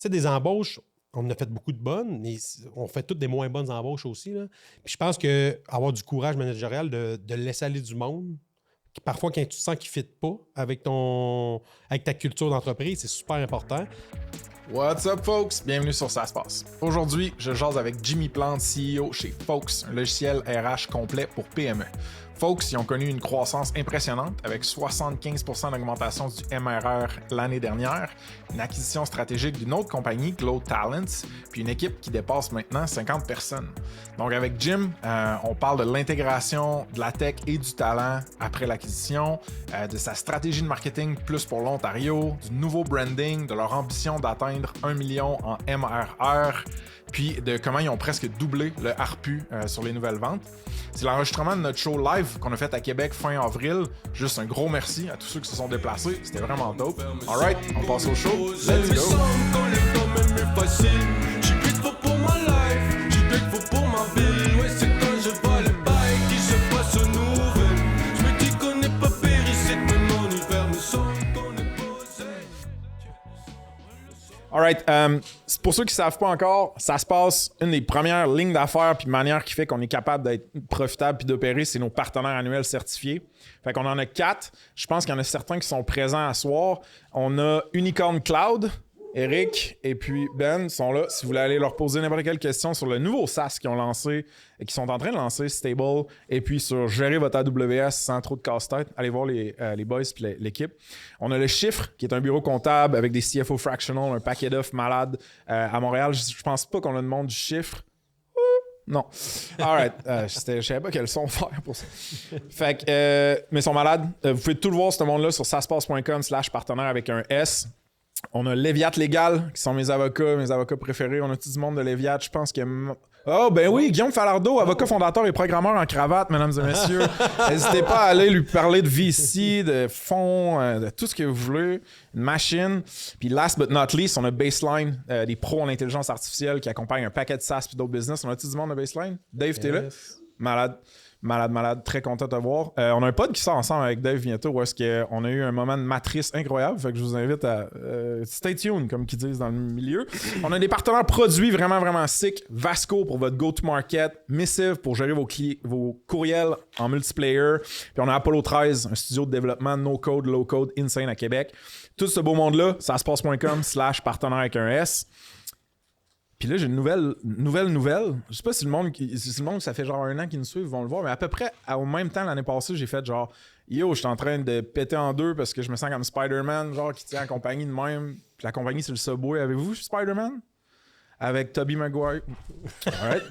sais, des embauches, on en a fait beaucoup de bonnes, mais on fait toutes des moins bonnes embauches aussi. Là. Puis je pense qu'avoir du courage managérial de laisser aller du monde, parfois quand tu sens qu'il ne fit pas avec ta culture d'entreprise, c'est super important. What's up, folks? Bienvenue sur Ça se passe. Aujourd'hui, je jase avec Jimmy Plante, CEO chez Folks, un logiciel RH complet pour PME. Folks, ils ont connu une croissance impressionnante avec 75% d'augmentation du MRR l'année dernière, une acquisition stratégique d'une autre compagnie, Glow Talents, puis une équipe qui dépasse maintenant 50 personnes. Donc avec Jim, on parle de l'intégration de la tech et du talent après l'acquisition, de sa stratégie de marketing plus pour l'Ontario, du nouveau branding, de leur ambition d'atteindre 1 million en MRR, puis de comment ils ont presque doublé le ARPU sur les nouvelles ventes. C'est l'enregistrement de notre show live qu'on a fait à Québec fin avril. Juste un gros merci à tous ceux qui se sont déplacés. C'était vraiment dope. Alright, on passe au show. Let's go! Alright, pour ceux qui ne savent pas encore, ça se passe, une des premières lignes d'affaires puis manière qui fait qu'on est capable d'être profitable puis d'opérer, c'est nos partenaires annuels certifiés. Fait qu'on en a 4. Je pense qu'il y en a certains qui sont présents à soir. On a Unicorn Cloud, Eric et puis Ben sont là. Si vous voulez aller leur poser n'importe quelle question sur le nouveau SaaS qu'ils ont lancé et qui sont en train de lancer, Stable, et puis sur gérer votre AWS sans trop de casse-tête, allez voir les boys et l'équipe. On a le Chiffre, qui est un bureau comptable avec des CFO fractional, un paquet d'offres malade à Montréal. Je pense pas qu'on a le monde du Chiffre. Non. Alright. Je savais pas quel son faire pour ça. Fait que, mais ils sont malades. Vous pouvez tout le voir, ce monde-là, sur saspace.com/partenaire avec un S. On a Léviat Légal, qui sont mes avocats préférés. On a tout du monde de Léviat. Je pense que... Oh, ben oui, Guillaume Falardeau, avocat fondateur et programmeur en cravate, mesdames et messieurs. N'hésitez pas à aller lui parler de VC, de fonds, de tout ce que vous voulez. Une machine. Puis last but not least, on a Baseline, des pros en intelligence artificielle qui accompagnent un paquet de SaaS et d'autres business. On a tout du monde de Baseline? Dave, t'es là? Malade. Très content de te voir. On a un pod qui sort ensemble avec Dave bientôt où est-ce qu'on a eu un moment de matrice incroyable. Fait que je vous invite à stay tuned, comme qu'ils disent dans le milieu. On a des partenaires produits vraiment, vraiment sick. Vasco pour votre go-to-market. Missive pour gérer vos courriels en multiplayer. Puis on a Apollo 13, un studio de développement no-code, low-code, insane à Québec. Tout ce beau monde-là, ça se passe.com/partenaire avec un S. Puis là, j'ai une nouvelle. Je sais pas si le monde, ça fait genre 1 an qu'ils nous suivent, vont le voir, mais à peu près au même temps, l'année passée, j'ai fait genre yo, je suis en train de péter en deux parce que je me sens comme Spider-Man, genre qui tient la compagnie de même. Puis la compagnie, c'est le Subway. Avez-vous vu Spider-Man? Avec Tobey Maguire. Alright.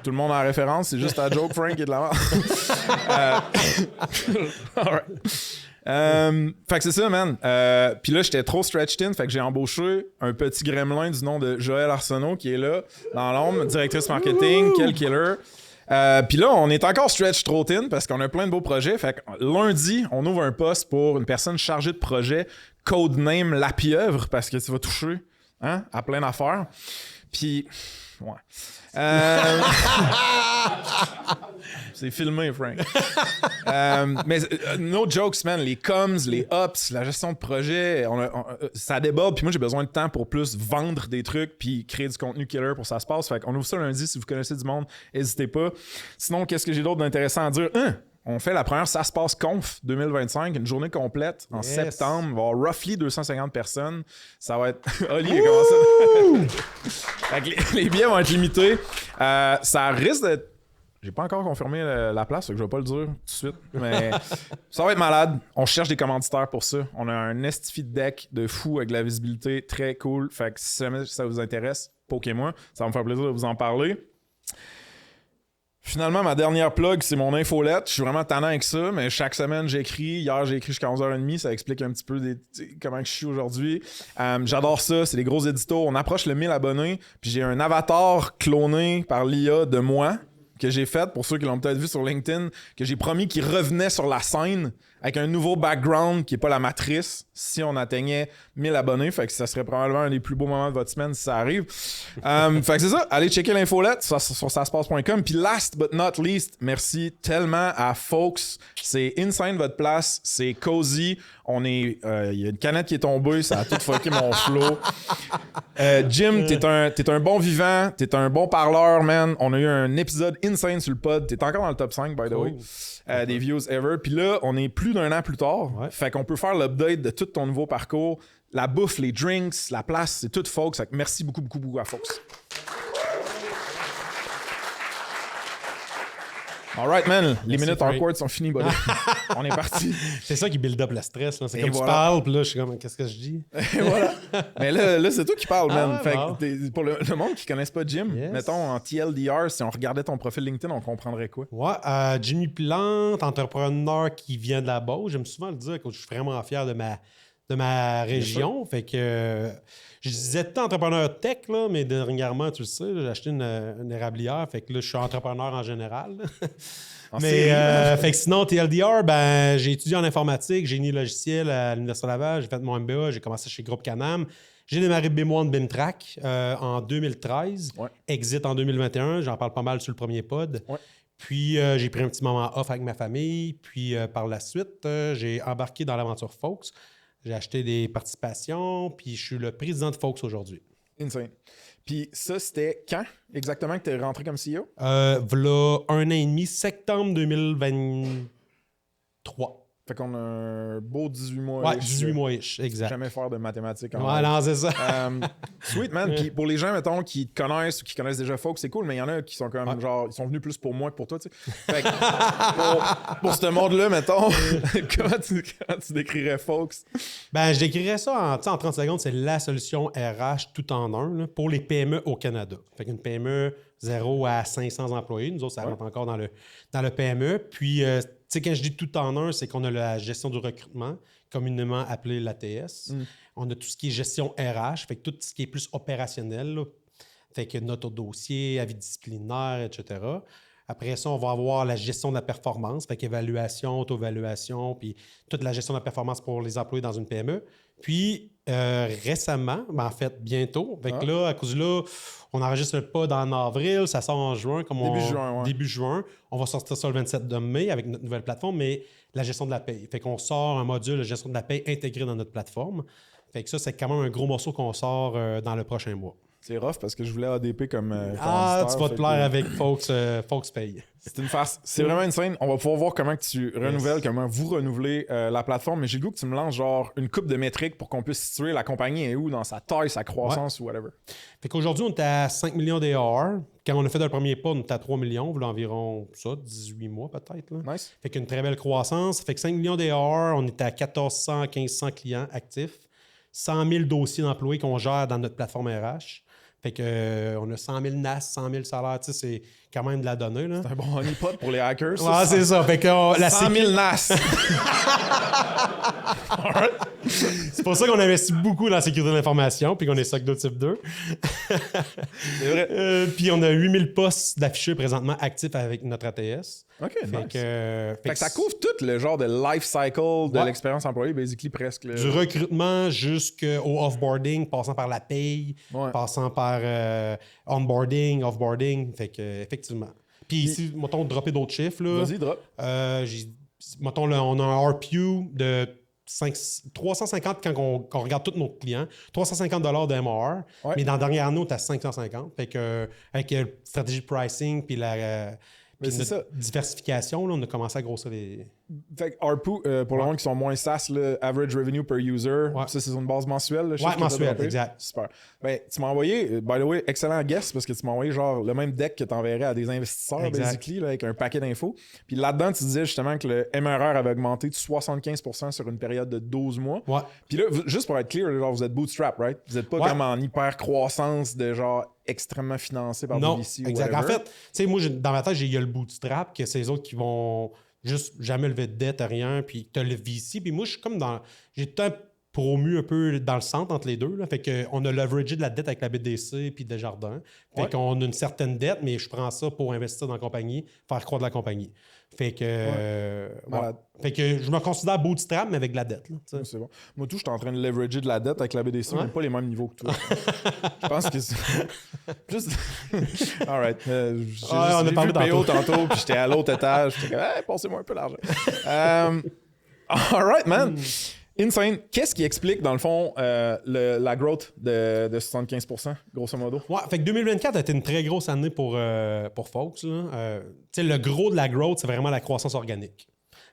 Tout le monde en référence, c'est juste la joke, Frank, qui est de la merde. Alright. Fait que c'est ça, man. Puis là, j'étais trop stretched in, fait que j'ai embauché un petit gremlin du nom de Joël Arsenault qui est là, dans l'ombre, directrice marketing, quel killer. Puis là, on est encore stretched trop thin parce qu'on a plein de beaux projets. Fait que lundi, on ouvre un poste pour une personne chargée de projet, codename La Pieuvre, parce que tu vas toucher à plein d'affaires. Puis, ouais. C'est filmé, Frank. Mais no jokes, man. Les comms, les ops, la gestion de projet, ça déborde. Puis moi, j'ai besoin de temps pour plus vendre des trucs puis créer du contenu killer pour ça se passe. Fait qu'on ouvre ça lundi. Si vous connaissez du monde, n'hésitez pas. Sinon, qu'est-ce que j'ai d'autre d'intéressant à dire? On fait la première Ça se passe Conf 2025, une journée complète en septembre. Il va y avoir roughly 250 personnes. Ça va être... Oli, il a commencé. Fait que les billets vont être limités. Ça risque d'être... J'ai pas encore confirmé la place, donc je vais pas le dire tout de suite. Mais ça va être malade. On cherche des commanditaires pour ça. On a un estifi de deck de fou avec de la visibilité très cool. Fait que si jamais ça vous intéresse, poquez-moi. Ça va me faire plaisir de vous en parler. Finalement, ma dernière plug, c'est mon infolette. Je suis vraiment tannant avec ça, mais chaque semaine, j'écris. Hier, j'ai écrit jusqu'à 11h30. Ça explique un petit peu comment je suis aujourd'hui. J'adore ça. C'est des gros éditos. On approche le 1000 abonnés. Puis j'ai un avatar cloné par l'IA de moi que j'ai fait, pour ceux qui l'ont peut-être vu sur LinkedIn, que j'ai promis qu'il revenait sur la scène avec un nouveau background qui n'est pas la matrice si on atteignait 1000 abonnés. Fait que ça serait probablement un des plus beaux moments de votre semaine si ça arrive. Fait que c'est ça. Allez checker l'infolette sur saspace.com. Puis last but not least, merci tellement à Folks. C'est insane votre place. C'est cozy. Il y a une canette qui est tombée. Ça a tout fucké mon flow. Jim, t'es un bon vivant, t'es un bon parleur, man. On a eu un épisode insane sur le pod. T'es encore dans le top 5, by the way, des views ever. Puis là, on est plus d'un an plus tard. Ouais. Fait qu'on peut faire l'update de tout ton nouveau parcours. La bouffe, les drinks, la place, c'est tout Folks. Fait que merci beaucoup, beaucoup, beaucoup à Folks. Alright, man. Les minutes awkward sont finies, buddy. On est parti. C'est ça qui build up le stress. Là. C'est Et comme voilà. tu parles, puis là, je suis comme, qu'est-ce que je dis? Et voilà. Mais là c'est toi qui parles, man. ouais, Fait bon. que pour le monde qui connaisse pas Jim, Yes. mettons en TLDR, si on regardait ton profil LinkedIn, on comprendrait quoi? Ouais, Jimmy Plante, entrepreneur qui vient de la Beauce. J'aime souvent le dire que je suis vraiment fier de ma région. Fait que je disais tout entrepreneur tech, là, mais dernièrement, tu le sais, là, j'ai acheté une érablière. Fait que là, je suis entrepreneur en général. En Mais série. fait que sinon, TLDR, ben, j'ai étudié en informatique, génie logiciel à l'Université Laval, j'ai fait mon MBA, j'ai commencé chez Groupe Canam. J'ai démarré BIM1 BIMTrack en 2013, Ouais. Exit en 2021, j'en parle pas mal sur le premier pod. Ouais. Puis j'ai pris un petit moment off avec ma famille, puis par la suite, j'ai embarqué dans l'aventure Folks. J'ai acheté des participations, puis je suis le président de Folks aujourd'hui. Insane. Puis ça, c'était quand exactement que tu es rentré comme CEO? V'là 1 an et demi, septembre 2023. Fait qu'on a un beau 18 mois. Ouais, 18 mois-ish, exact. Jamais faire de mathématiques. en Ouais, live. non, c'est ça. Sweet, man. Puis pour les gens, mettons, qui te connaissent ou qui connaissent déjà Folks, c'est cool, mais il y en a qui sont quand même genre, ils sont venus plus pour moi que pour toi, tu sais. Fait que pour ce monde-là, mettons, comment tu décrirais Folks? Ben, je décrirais ça en 30 secondes. C'est la solution RH tout en un là, pour les PME au Canada. Fait qu'une PME 0 à 500 employés. Nous autres, ça rentre encore dans le PME. Puis, tu sais, quand je dis tout en un, c'est qu'on a la gestion du recrutement, communément appelée l'ATS. On a tout ce qui est gestion RH, fait que tout ce qui est plus opérationnel. Là. Fait que notre dossier, avis disciplinaire, etc. Après ça, on va avoir la gestion de la performance, fait qu'évaluation, auto-évaluation, puis toute la gestion de la performance pour les employés dans une PME. Puis récemment, ben en fait bientôt, fait que là, à cause de là, on enregistre le pod en avril, ça sort en juin. Début juin. On va sortir ça le 27 de mai avec notre nouvelle plateforme, mais la gestion de la paye. Fait qu'on sort un module de gestion de la paye intégré dans notre plateforme. Fait que ça, c'est quand même un gros morceau qu'on sort dans le prochain mois. C'est rough parce que je voulais ADP comme. Tu vas te plaire avec Folks Pay. C'est une farce. C'est vraiment insane. On va pouvoir voir comment que tu renouvelles, comment vous renouvelez la plateforme. Mais j'ai le goût que tu me lances genre une coupe de métriques pour qu'on puisse situer la compagnie est où dans sa taille, sa croissance ou whatever. Fait qu'aujourd'hui, on est à 5 millions d'ARR. Quand on a fait le premier pas, on était à 3 millions, voilà environ ça, 18 mois peut-être. Là. Nice. Fait qu'une très belle croissance. Fait que 5 millions d'ARR, on est à 1400 à 1500 clients actifs, 100 000 dossiers d'employés qu'on gère dans notre plateforme RH. Fait que on a 100 000 NAS, 100 000 salaires, tu sais, c'est quand même de la donnée. Là. C'est un bon honeypot pour les hackers. Ouais, c'est ça. Fait que 100 000 NAS. C'est pour ça qu'on investit beaucoup dans la sécurité de l'information puis qu'on est SOC 2 type 2. C'est vrai. Puis on a 8000 postes d'affichés présentement actifs avec notre ATS. OK, Fait nice. que, Ça couvre tout le genre de life cycle de l'expérience employée, basically presque. Là. Du recrutement jusqu'au offboarding, passant par la paye, passant par onboarding, offboarding. Fait que, effectivement. Puis ici, mettons, dropper d'autres chiffres. Là, Vas-y, drop. Mettons, là, on a un RPU de 350 quand on regarde tous nos clients. 350 de MR. Mais dans la dernière année, on est à 550. Fait que, avec la stratégie de pricing puis la... Puis notre diversification, là, on a commencé à grossir les... Fait que ARPU, pour le monde qui sont moins SaaS, là, Average Revenue per User, ça c'est une base mensuelle. Là, mensuelle, exact. Super. Ben, tu m'as envoyé, by the way, excellent guest, parce que tu m'as envoyé genre le même deck que tu enverrais à des investisseurs, basically, là, avec un paquet d'infos. Puis là-dedans, tu disais justement que le MRR avait augmenté de 75% sur une période de 12 mois. Ouais. Puis là, juste pour être clear, genre, vous êtes bootstrap, right? Vous n'êtes pas comme en hyper croissance de genre extrêmement financé par des VC ou exact. whatever. En fait, tu sais, moi, dans ma tête, il y a le bootstrap, que c'est les autres qui vont juste jamais lever de dette, rien, puis tu as le VC. Puis moi, je suis comme dans... J'ai tout le temps promu un peu dans le centre entre les deux. Là. Fait qu'on a leveragé de la dette avec la BDC puis Desjardins. Fait qu'on a une certaine dette, mais je prends ça pour investir dans la compagnie, faire croître la compagnie. Fait que... Fait que je me considère bootstrap, mais avec de la dette. Là, c'est bon. Moi, tout, je suis en train de leverager de la dette avec la BDC, mais pas les mêmes niveaux que toi. Je pense que c'est... Juste... All right. J'ai vu le PO tantôt, puis j'étais à l'autre étage. J'étais comme, hey, passez-moi un peu l'argent. All right, man. insane. Qu'est-ce qui explique, dans le fond, la growth de 75%, grosso modo? Ouais, fait que 2024 a été une très grosse année pour Fox. Le gros de la growth, c'est vraiment la croissance organique.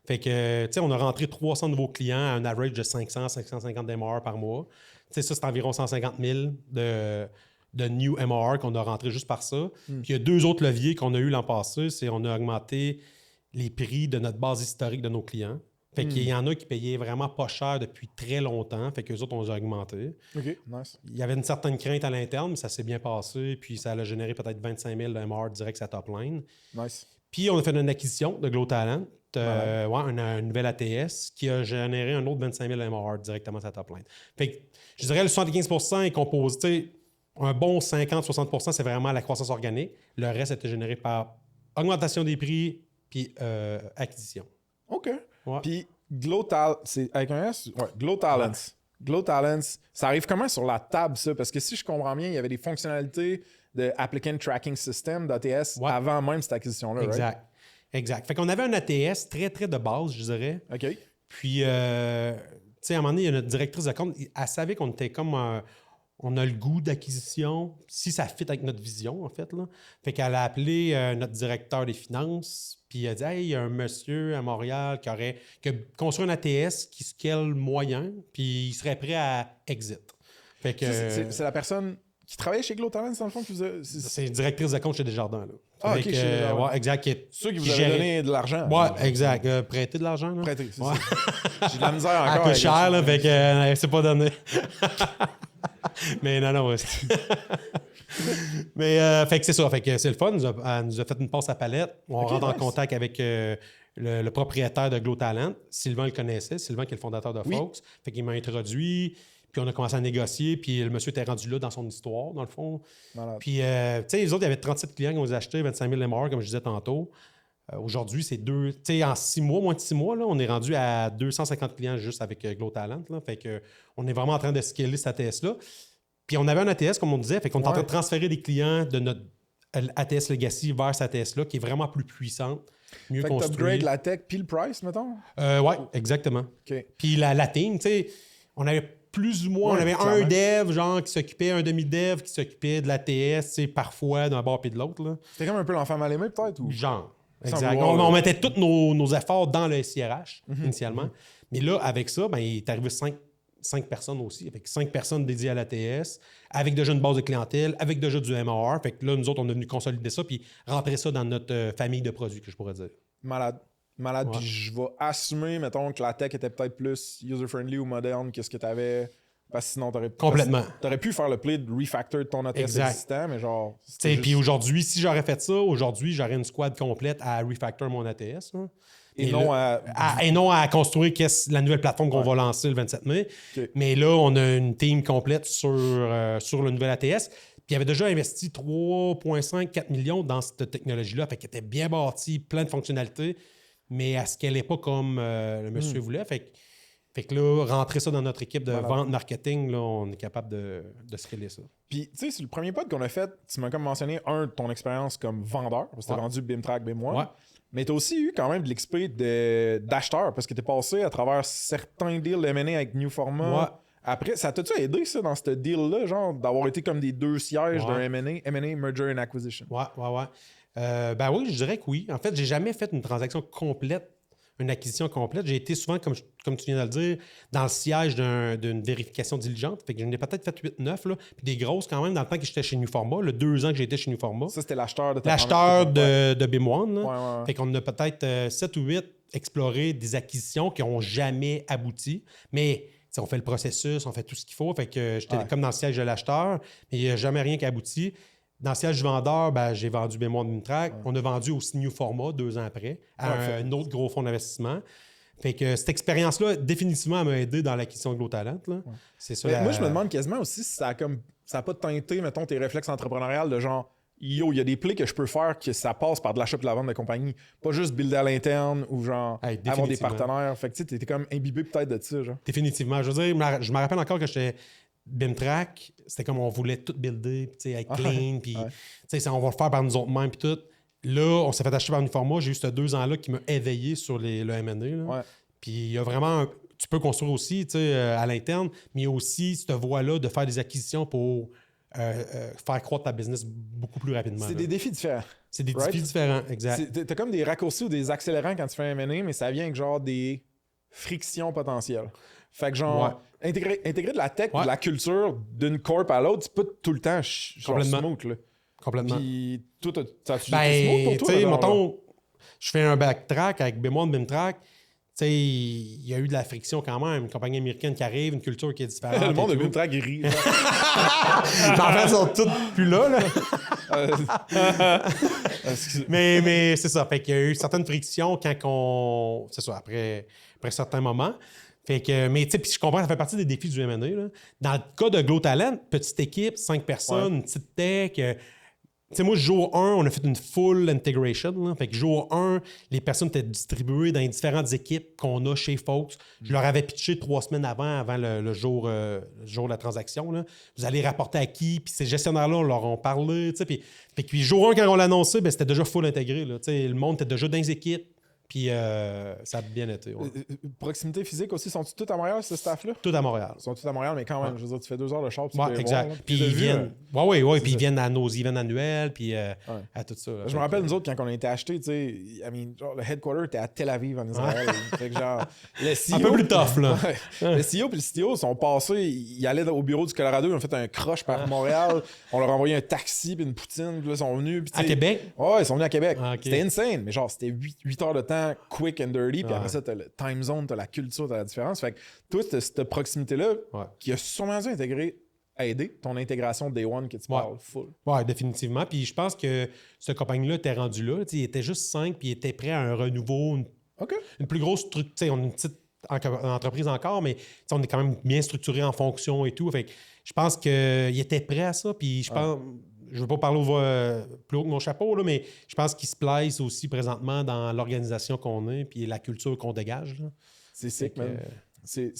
Fait que, on a rentré 300 nouveaux clients à un average de 500-550 MRR par mois. Ça, c'est environ 150 000 de new MRR qu'on a rentré juste par ça. Puis il y a 2 autres leviers qu'on a eu l'an passé, c'est on a augmenté les prix de notre base historique de nos clients. Fait qu'il y en a qui payaient vraiment pas cher depuis très longtemps. Fait qu'eux autres, on les a augmentés. OK, nice. Il y avait une certaine crainte à l'interne, mais ça s'est bien passé. Puis ça a généré peut-être 25 000 de MRR direct sa top line. Nice. Puis on a fait une acquisition de Glow Talent, une nouvelle ATS, qui a généré un autre 25 000 MRR directement sa top line. Fait que je dirais le 75% est composé, un bon 50-60%, c'est vraiment la croissance organique. Le reste était généré par augmentation des prix puis acquisition. OK. Ouais. Puis Glow Talent, c'est avec un S? Ouais, Glow Talents. Ouais. Glow Talents, ça arrive comment sur la table, ça? Parce que si je comprends bien, il y avait des fonctionnalités de Applicant Tracking System d'ATS avant même cette acquisition-là, Exact. Right? Exact. Fait qu'on avait un ATS très, très de base, je dirais. OK. Puis, à un moment donné, il y a notre directrice de compte, elle savait qu'on était comme... on a le goût d'acquisition, si ça fit avec notre vision, en fait. Là. Fait qu'elle a appelé notre directeur des finances, puis elle a dit « Hey, il y a un monsieur à Montréal qui a construit un ATS qui scale moyen, puis il serait prêt à exit. » Fait que c'est la personne qui travaillait chez Glow Talents, dans le fond? C'est directrice de compte chez Desjardins. Là. Ah, OK, ouais, exact. Ceux qui vous avaient donné de l'argent. Ouais, exact. Prêter de l'argent. Là. Prêter, c'est ça. J'ai de la misère encore. Elle coûte cher, là, fait que c'est pas donné. Mais non. Mais fait que c'est ça. Fait que c'est le fun. Elle nous a fait une passe à palette. On rentre en contact avec le propriétaire de Glow Talent. Sylvain le connaissait. Sylvain qui est le fondateur de Fox. Fait qu'il m'a introduit. Puis on a commencé à négocier. Puis le monsieur était rendu là dans son histoire, dans le fond. Malade. Puis, tu sais, les autres, il y avait 37 clients qui ont acheté 25 000 MRR, comme je disais tantôt. Aujourd'hui, c'est tu sais, en 6 mois, moins de 6 mois, là, on est rendu à 250 clients juste avec Glow Talent. Là. Fait que on est vraiment en train de scaler cet ATS-là. Puis on avait un ATS, comme on disait, fait qu'on est en train de transférer des clients de notre ATS Legacy vers cette ATS-là, qui est vraiment plus puissante, mieux fait construite. Fait que t'upgrades la tech puis le price, mettons? Oui, exactement. Okay. Puis la team, tu sais, on avait plus ou moins, on avait un dev, genre, qui s'occupait, un demi-dev qui s'occupait de l'ATS, tu sais, parfois d'un bord puis de l'autre. C'était comme un peu l'enfant mal aimé, peut-être? Ou... Genre. Exact. On mettait tous nos efforts dans le SIRH, initialement. Mais là, avec ça, ben, il est arrivé 5 personnes aussi, avec 5 personnes dédiées à l'ATS, avec déjà une base de clientèle, avec déjà du MRR. Fait que là, nous autres, on est venus consolider ça puis rentrer ça dans notre famille de produits, que je pourrais dire. Malade. Ouais. Puis je vais assumer, mettons, que la tech était peut-être plus user-friendly ou moderne que ce que tu avais. Parce que sinon, t'aurais pu faire le play de refactor de ton ATS existant, mais genre... Puis aujourd'hui, si j'aurais fait ça, j'aurais une squad complète à refactor mon ATS. Hein. Et non à construire la nouvelle plateforme qu'on va lancer le 27 mai. Okay. Mais là, on a une team complète sur le nouvel ATS. Puis il avait déjà investi 3,5-4 millions dans cette technologie-là. Fait qu'elle était bien bâtie, plein de fonctionnalités, mais elle ne scalait pas comme le monsieur voulait. Fait que là, rentrer ça dans notre équipe de vente marketing, là, on est capable de scaler ça. Puis, tu sais, c'est le premier pod qu'on a fait, tu m'as comme mentionné, ton expérience comme vendeur, parce que tu as vendu BIMTrack, BIM1. Ouais. Mais tu as aussi eu quand même de l'XP d'acheteur, parce que tu es passé à travers certains deals de M&A avec New Format. Ouais. Après, ça t'a-tu aidé, ça, dans ce deal-là, genre, d'avoir été comme des 2 sièges d'un M&A, Merger and Acquisition? Ouais. Ben oui, je dirais que oui. En fait, j'ai jamais fait une transaction complète, une acquisition complète. J'ai été souvent, comme tu viens de le dire, dans le siège d'une vérification diligente. Fait que j'en ai peut-être fait 8-9, là. Puis des grosses quand même, dans le temps que j'étais chez New Format, le 2 ans que j'étais chez New Format. Ça, c'était l'acheteur de de BIM1. Ouais. Fait qu'on a peut-être 7 ou 8 exploré des acquisitions qui n'ont jamais abouti. Mais on fait le processus, on fait tout ce qu'il faut. Fait que j'étais comme dans le siège de l'acheteur, mais il n'y a jamais rien qui aboutit. Dans le siège du vendeur, ben, j'ai vendu BIM1 BIMTrack. Ouais. On a vendu aussi New Format 2 ans après à un autre gros fonds d'investissement. Fait que cette expérience-là, définitivement, elle m'a aidé dans l'acquisition de Glow Talent. Là. Ouais. C'est ça. Moi, je me demande quasiment aussi si ça a pas teinté, mettons, tes réflexes entrepreneuriales de genre, yo, il y a des plays que je peux faire que ça passe par de l'achat et de la vente de compagnie. Pas juste builder à l'interne ou genre avoir des partenaires. Fait que tu sais, t'étais comme imbibé peut-être de ça. Genre. Définitivement. Je veux dire, je me rappelle encore que j'étais BIMTrack, c'était comme on voulait tout builder, être clean, puis on va le faire par nous autres mêmes, puis tout. Là, on s'est fait acheter par New Format. J'ai eu ces 2 ans-là qui m'ont éveillé sur le M&A. Puis il y a vraiment tu peux construire aussi à l'interne, mais il y a aussi cette voie-là de faire des acquisitions pour faire croître ta business beaucoup plus rapidement. C'est des défis différents. C'est des défis différents, exact. T'as comme des raccourcis ou des accélérants quand tu fais un M&A, mais ça vient avec genre des frictions potentielles. Fait que genre, intégrer de la tech, de la culture d'une corp à l'autre, c'est pas tout le temps genre smooth, là. Complètement. Puis toi, t'as-tu smooth pour toi? Tu sais, mettons, je fais un backtrack avec B1, BIMtrack. Tu sais, il y a eu de la friction quand même. Une compagnie américaine qui arrive, une culture qui est différente. Le monde de BIMtrack, il rit. En fait, ils sont tous plus là. mais c'est ça. Fait qu'il y a eu certaines frictions quand on... C'est ça, après certains moments. Fait que, mais tu sais, puis je comprends, ça fait partie des défis du M&A. Là. Dans le cas de Glow Talent, petite équipe, 5 personnes, une petite tech. Tu sais, moi, jour 1, on a fait une full integration. Là. Fait que jour 1, les personnes étaient distribuées dans les différentes équipes qu'on a chez Fox. Je leur avais pitché 3 semaines avant le jour de la transaction. Là. Vous allez rapporter à qui? Puis ces gestionnaires-là, on leur a parlé. Puis jour 1, quand on l'a annoncé, ben, c'était déjà full intégré. Là. Le monde était déjà dans les équipes. Puis ça a bien été. Ouais. Proximité physique aussi, sont-ils tous à Montréal, ce staff-là? Tout à Montréal. Ils sont tous à Montréal, mais quand même, je veux dire, tu fais 2 heures de char, tu peux exact. voir, puis ils viennent. Puis ils viennent à nos events annuels, puis à tout ça. Là. Je me rappelle, nous autres, quand on a été achetés, tu sais, genre, le headquarter était à Tel Aviv, en Israël. Fait que genre, le CEO, un peu plus tough, là. Le CEO et le CTO sont passés, ils allaient au bureau du Colorado, ils ont fait un crush par Montréal. On leur a envoyé un taxi puis une poutine, puis là, ils sont venus. Puis, à Québec? Ouais, ils sont venus à Québec. Okay. C'était insane, mais genre, c'était 8 heures de temps, quick and dirty, puis après ça, t'as le time zone, t'as la culture, t'as la différence. Fait que toi, cette proximité-là, qui a sûrement dû aider ton intégration Day One que tu parles full. Oui, définitivement. Puis je pense que cette compagnie-là était rendue là. Il était juste 5, puis il était prêt à un renouveau, une plus grosse structure. On a une petite entreprise encore, mais on est quand même bien structuré en fonction et tout. Fait que je pense qu'il était prêt à ça. Puis je pense... Je ne veux pas parler plus haut que mon chapeau, là, mais je pense qu'il se place aussi présentement dans l'organisation qu'on est puis la culture qu'on dégage. Là. C'est sick, man. C'est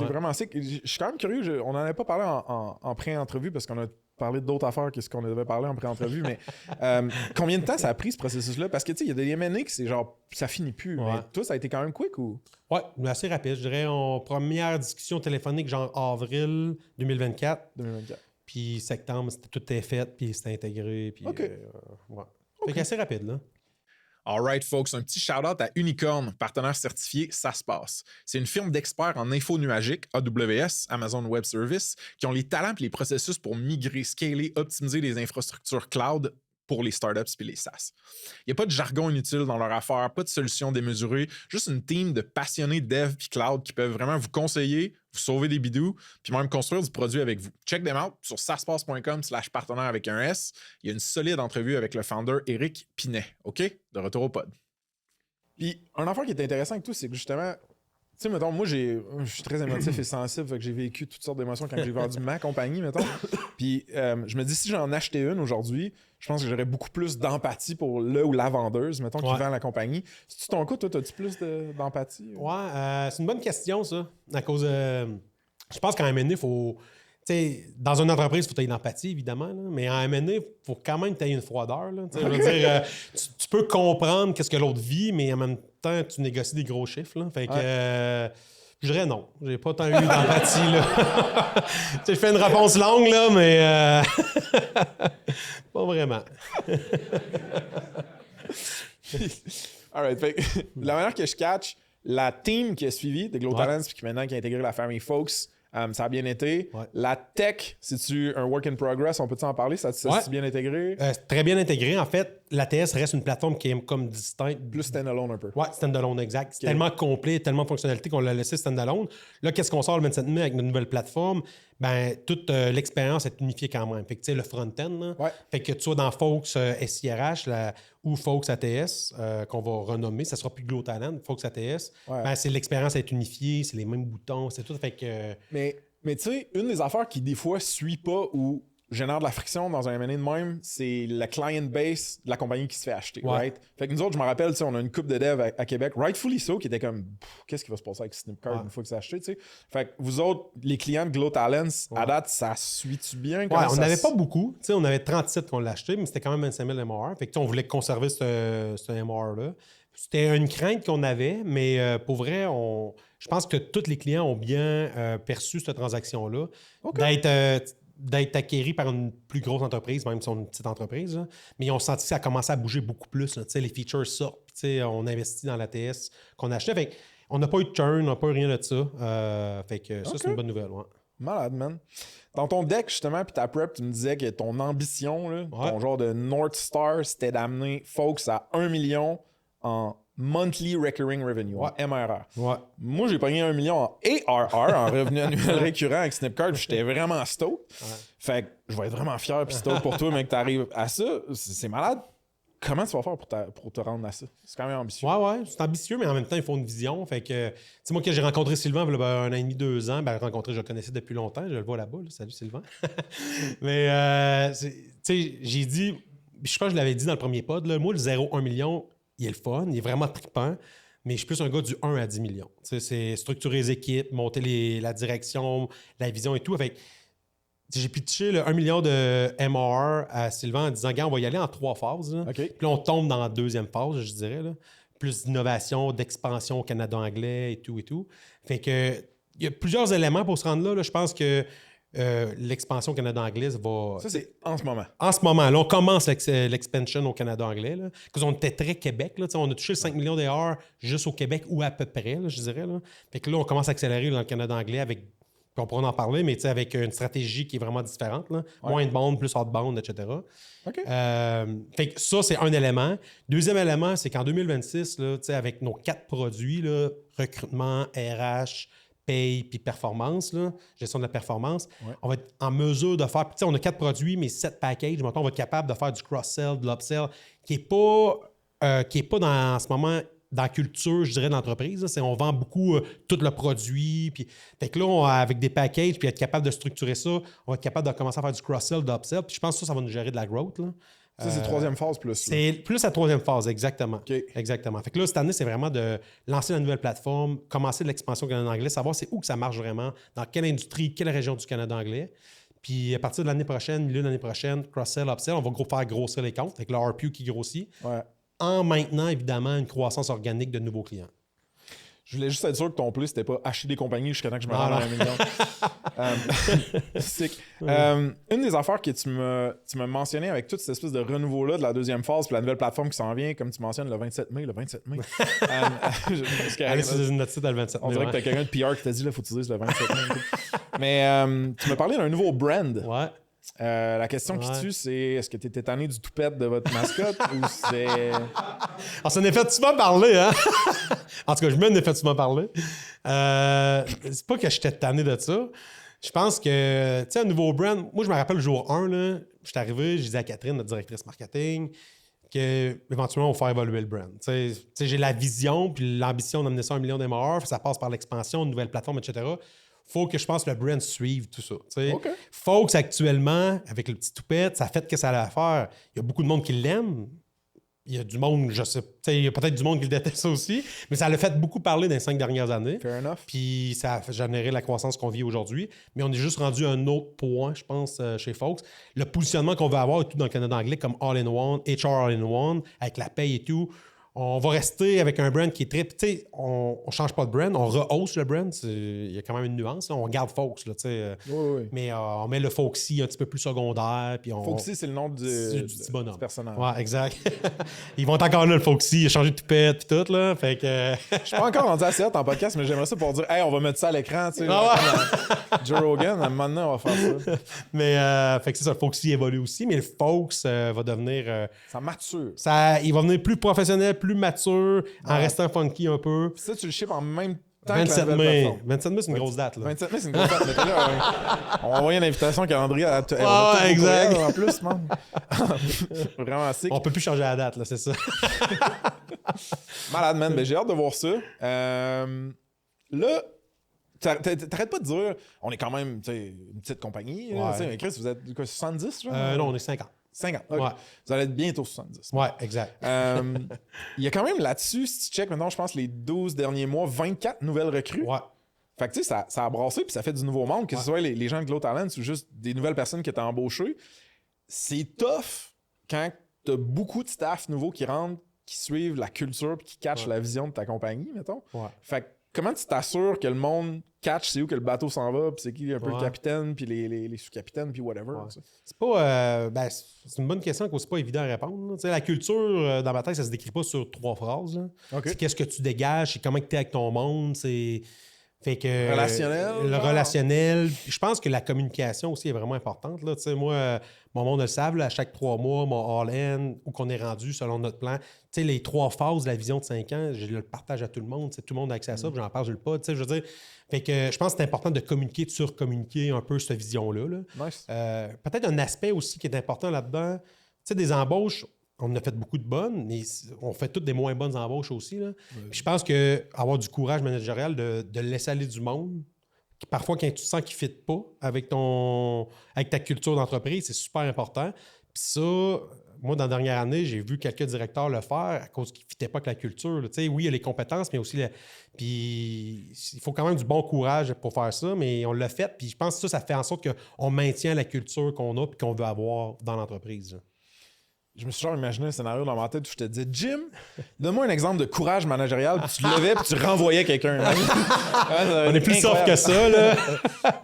vraiment sick. Je suis quand même curieux. On n'en avait pas parlé en pré-entrevue parce qu'on a parlé d'autres affaires que ce qu'on devait parler en pré-entrevue. Mais combien de temps ça a pris ce processus-là? Parce que tu sais, il y a des M&A que c'est genre, ça finit plus. Mais toi, ça a été quand même quick ou? Oui, assez rapide. Je dirais en première discussion téléphonique, genre avril 2024. Puis septembre, tout était fait, puis c'était intégré. Puis, Fait qu'assez rapide, là. All right, folks. Un petit shout-out à Unicorn, partenaire certifié, ça se passe. C'est une firme d'experts en info nuagique, AWS, Amazon Web Services, qui ont les talents et les processus pour migrer, scaler, optimiser les infrastructures cloud pour les startups et les SaaS. Il n'y a pas de jargon inutile dans leur affaire, pas de solution démesurée, juste une team de passionnés dev puis cloud qui peuvent vraiment vous conseiller, vous sauver des bidous, puis même construire du produit avec vous. Check them out sur saspace.com/partenaire avec un S. Il y a une solide entrevue avec le founder Éric Pinet. OK? De retour au pod. Puis, un affaire qui est intéressant avec tout, c'est que justement, tu sais, mettons, moi, je suis très émotif et sensible, fait que j'ai vécu toutes sortes d'émotions quand j'ai vendu ma compagnie, mettons. Puis, je me dis, si j'en achetais une aujourd'hui, je pense que j'aurais beaucoup plus d'empathie pour le ou la vendeuse, mettons, qui vend la compagnie. C'est-tu ton cas, toi, as-tu plus d'empathie? Ouais, c'est une bonne question, ça. À cause je pense qu'en M&A, il faut... Tu sais, dans une entreprise, il faut que tu aies de l'empathie, évidemment, là, mais en M&A, il faut quand même que tu aies une froideur. Là, je veux dire, tu peux comprendre qu'est-ce que l'autre vit, mais en même temps, tu négocies des gros chiffres. Là, fait que je dirais non. J'ai pas tant eu d'empathie. Là. Je fais une réponse longue, là, mais pas vraiment. All right. Fait que, la manière que je catch, la team qui a suivi de Glow Talents puis qui maintenant qui a intégré la famille Fox, ça a bien été. Ouais. La tech, c'est-tu un work in progress? On peut-tu en parler? Ça s'est bien intégré? Très bien intégré. En fait, l'ATS reste une plateforme qui est comme distincte. Plus standalone un peu. Oui, standalone, exact. C'est tellement complet, tellement de fonctionnalités qu'on l'a laissé standalone. Là, qu'est-ce qu'on sort le 27 mai avec notre nouvelle plateforme? Ben, toute l'expérience est unifiée quand même. Fait que, tu sais, le front-end, fait que tu sois dans Fox SIRH ou Fox ATS, qu'on va renommer, ça sera plus Glow Talent, Fox ATS, ben, c'est l'expérience est unifiée, c'est les mêmes boutons, c'est tout. Fait que... Mais tu sais, une des affaires qui, des fois, suit pas ou génère de la friction dans un M&A de même, c'est le client base de la compagnie qui se fait acheter, right? Fait que nous autres, je me rappelle, on a une couple de devs à Québec, rightfully so, qui était comme, qu'est-ce qui va se passer avec Snipcard une fois que c'est acheté, tu sais? Fait que vous autres, les clients de Glow Talents, à date, ça suit-tu bien? On n'avait pas beaucoup, tu sais, on avait 37 qu'on l'a acheté, mais c'était quand même 25 000 MR. Fait que on voulait conserver ce MR-là. C'était une crainte qu'on avait, mais pour vrai, je pense que tous les clients ont bien perçu cette transaction-là, OK. d'être acquéris par une plus grosse entreprise, même si on est une petite entreprise. Là. Mais ils ont senti que ça a commencé à bouger beaucoup plus. Là. Les features sortent. On investit dans l'ATS qu'on achetait. Fait on n'a pas eu de churn, on n'a pas eu rien de ça. Fait que ça, c'est une bonne nouvelle. Ouais. Malade, man. Dans ton deck, justement, puis ta prep, tu me disais que ton ambition, là, ton genre de North Star, c'était d'amener folks à 1 million en Monthly Recurring Revenue, en MRR. Ouais. Moi, j'ai pogné 1 million en ARR, en revenu annuel récurrent avec Snipcard, puis j'étais vraiment stoked. Fait que je vais être vraiment fier puis stoked pour toi, mais que tu arrives à ça. C'est malade. Comment tu vas faire pour te rendre à ça? C'est quand même ambitieux. Ouais, c'est ambitieux, mais en même temps, il faut une vision. Fait que, tu sais, moi, quand j'ai rencontré Sylvain, il y a 1 an et demi, 2 ans, je le connaissais depuis longtemps. Je le vois là-bas. Là. Salut, Sylvain. Mais, tu sais, j'ai dit, je pense que je l'avais dit dans le premier pod, là, moi, le 0,1 million, il est le fun, il est vraiment trippant, mais je suis plus un gars du 1 à 10 millions. Tu sais, c'est structurer les équipes, monter la direction, la vision et tout. Fait que, j'ai pitché le 1 million de MR à Sylvain en disant, gars, on va y aller en 3 phases. Là. Okay. Puis là, on tombe dans la 2e phase, je dirais. Là. Plus d'innovation, d'expansion au Canada anglais et tout et tout. Fait que il y a plusieurs éléments pour se rendre là. Je pense que l'expansion au Canada anglais va... Ça, c'est en ce moment. En ce moment. Là, on commence l'expansion au Canada anglais. Là, parce qu'on était très Québec. Là, on a touché le 5 millions d'AR juste au Québec ou à peu près, là, je dirais. Là. Fait que là, on commence à accélérer dans le Canada anglais avec... Puis on pourra en parler, mais avec une stratégie qui est vraiment différente. Là. Ouais. Moins de bandes, plus outbound, etc. Okay. Fait que ça, c'est un élément. Deuxième élément, c'est qu'en 2026, là, avec nos 4 produits, là, recrutement, RH, paye puis performance, là, gestion de la performance, on va être en mesure de faire... On a 4 produits, mais 7 packages. Maintenant, on va être capable de faire du cross-sell, de l'upsell, qui n'est pas dans, en ce moment... dans la culture, je dirais, d'entreprise. On vend beaucoup tout le produit. Puis, fait que là, avec des packages, puis être capable de structurer ça, on va être capable de commencer à faire du cross-sell, d'upsell. Puis je pense que ça va nous gérer de la growth. Là. Ça, c'est 3e phase plus. C'est plus la 3e phase, exactement. Okay. Exactement. Fait que là, cette année, c'est vraiment de lancer la nouvelle plateforme, commencer de l'expansion Canada anglais, savoir c'est où que ça marche vraiment, dans quelle industrie, quelle région du Canada anglais. Puis à partir de l'année prochaine, milieu de l'année prochaine, cross-sell, upsell, on va faire grossir les comptes avec le RPU qui grossit. Ouais. En maintenant, évidemment, une croissance organique de nouveaux clients. Je voulais juste être sûr que ton plus, c'était pas acheter des compagnies jusqu'à temps que je me rende à 1 million. Sick. Une des affaires que tu m'as mentionné avec toute cette espèce de renouveau-là de la 2e phase puis la nouvelle plateforme qui s'en vient, comme tu mentionnes, le 27 mai. Allez sur notre site le 27 mai. On dirait que t'as quelqu'un de PR qui t'a dit là, faut que tu dises le 27 mai. Mais tu m'as parlé d'un nouveau brand. Ouais. La question qui tue, c'est est-ce que tu étais tanné du toupette de votre mascotte ou c'est. On s'en est fait souvent parler, hein? En tout cas, je m'en ai fait souvent parler. C'est pas que j'étais tanné de ça. Je pense que, tu sais, un nouveau brand, moi, je me rappelle le jour 1, là, je suis arrivé, je disais à Catherine, notre directrice marketing, qu'éventuellement, on va faire évoluer le brand. Tu sais, j'ai la vision puis l'ambition d'amener ça à 1 million d'MR, ça passe par l'expansion, une nouvelle plateforme, etc. Faut que je pense que le brand suive tout ça. Okay. Folks, actuellement, avec le petit toupette, ça fait que ça allait faire. Il y a beaucoup de monde qui l'aime. Il y a du monde, je sais, il y a peut-être du monde qui le déteste aussi, mais ça l'a fait beaucoup parler dans les 5 dernières années. Fair enough. Puis ça a généré la croissance qu'on vit aujourd'hui. Mais on est juste rendu à un autre point, je pense, chez Folks. Le positionnement qu'on veut avoir et tout dans le Canada anglais comme All-in-One, HR All-in-One, avec la paye et tout. On va rester avec un brand qui est très... Tu sais, on ne change pas de brand, on rehausse le brand. Il y a quand même une nuance. Là. On garde Folks, là, tu sais. Oui. Mais on met le Folksy un petit peu plus secondaire. Puis Folksy, c'est le nom du petit bonhomme. Du personnage. Ouais, exact. Ils vont encore là, le Folksy. Il a changé de toupette puis tout, là. Fait que... Je suis pas encore rendu assez hâte en podcast, mais j'aimerais ça pour dire, hey, on va mettre ça à l'écran, tu sais. Joe Rogan, maintenant, on va faire ça. Mais, fait que c'est ça, le Folksy évolue aussi, mais le Folks va devenir... ça mature. Il va devenir plus professionnel, plus mature, en restant funky un peu. Puis ça, tu le ships en même temps 27 que la mai. plateforme. 27 mai, c'est une grosse date. Là. 27 mai, c'est une grosse date. Mais là, on va envoyer une invitation au calendrier à exact. En plus, man. Vraiment sick. On peut plus changer la date, là, c'est ça. Malade, man. Ben, j'ai hâte de voir ça. Là, t'arrêtes pas de dire, on est quand même une petite compagnie. Ouais. Chris, vous êtes 70, genre? Non, on est 50. 50. Okay. Ouais. Vous allez être bientôt 70. Ouais, exact. Il y a quand même là-dessus, si tu checkes maintenant, je pense, les 12 derniers mois, 24 nouvelles recrues. Ouais. Fait que tu sais, ça a brassé puis ça fait du nouveau monde, que ce soit les gens de Glow Talent ou juste des nouvelles personnes qui étaient embauchées. C'est tough quand t'as beaucoup de staff nouveaux qui rentrent, qui suivent la culture puis qui catchent la vision de ta compagnie, mettons. Ouais. Fait que comment tu t'assures que le monde catch c'est où que le bateau s'en va, puis c'est qui un peu le Ouais. capitaine, puis les sous-capitaines, puis whatever. Ouais. tu sais. C'est pas. C'est une bonne question que c'est pas évident à répondre. Tu sais, la culture, dans ma tête, ça se décrit pas sur 3 phrases. Là. OK. C'est qu'est-ce que tu dégages, c'est comment tu es avec ton monde, c'est. Fait que. Relationnel, Le genre? relationnel. Je pense que la communication aussi est vraiment importante. Là. Tu sais, moi, mon monde le savent, là, à chaque 3 mois, mon all-in, où qu'on est rendu selon notre plan. Tu sais, les 3 phases de la vision de 5 ans, je le partage à tout le monde. Tu sais, tout le monde a accès à ça, puis j'en parle sur le pod. Tu sais, je veux dire. Fait que je pense que c'est important de communiquer, de surcommuniquer un peu cette vision-là. Là. Nice. Peut-être un aspect aussi qui est important là-dedans. Tu sais, des embauches, on en a fait beaucoup de bonnes, mais on fait toutes des moins bonnes embauches aussi. Là. Puis je pense qu'avoir du courage managérial de laisser aller du monde, qui parfois quand tu sens qu'il ne fit pas avec ta culture d'entreprise, c'est super important. Puis ça, moi, dans la dernière année, j'ai vu quelques directeurs le faire à cause qu'ils ne fitaient pas avec la culture. Là. Tu sais, oui, il y a les compétences, mais aussi puis il faut quand même du bon courage pour faire ça, mais on l'a fait. Puis je pense que ça fait en sorte qu'on maintient la culture qu'on a et qu'on veut avoir dans l'entreprise. Là. Je me suis genre imaginé un scénario dans ma tête où je te disais, Jim, donne-moi un exemple de courage managérial, puis tu te levais, puis tu renvoyais quelqu'un. On est plus soft que ça, là.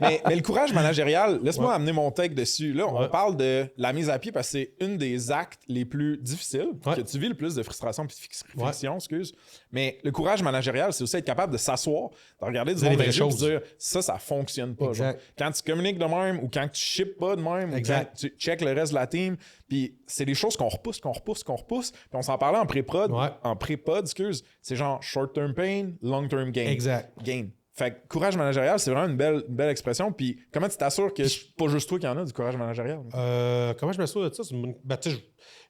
mais le courage managérial, laisse-moi amener mon take dessus. Là, on Ouais. parle de la mise à pied parce que c'est une des actes les plus difficiles, Ouais. que tu vis le plus de frustration puis de friction, excuse. Mais le courage managérial, c'est aussi être capable de s'asseoir, de regarder du C'est monde les dans vraies les yeux, puis choses. dire ça fonctionne pas. Genre. Exact. Quand tu communiques de même ou quand tu ships pas de même, Exact. ou quand tu check le reste de la team, puis c'est des choses qu'on repousse, puis on s'en parlait en pré-prod, excuse, c'est genre short-term pain, long-term gain. Exact. Gain. Fait que courage managérial, c'est vraiment une belle expression. Puis comment tu t'assures que c'est pas juste toi qui en a du courage managérial? Comment je m'assure de ça? Tu sais,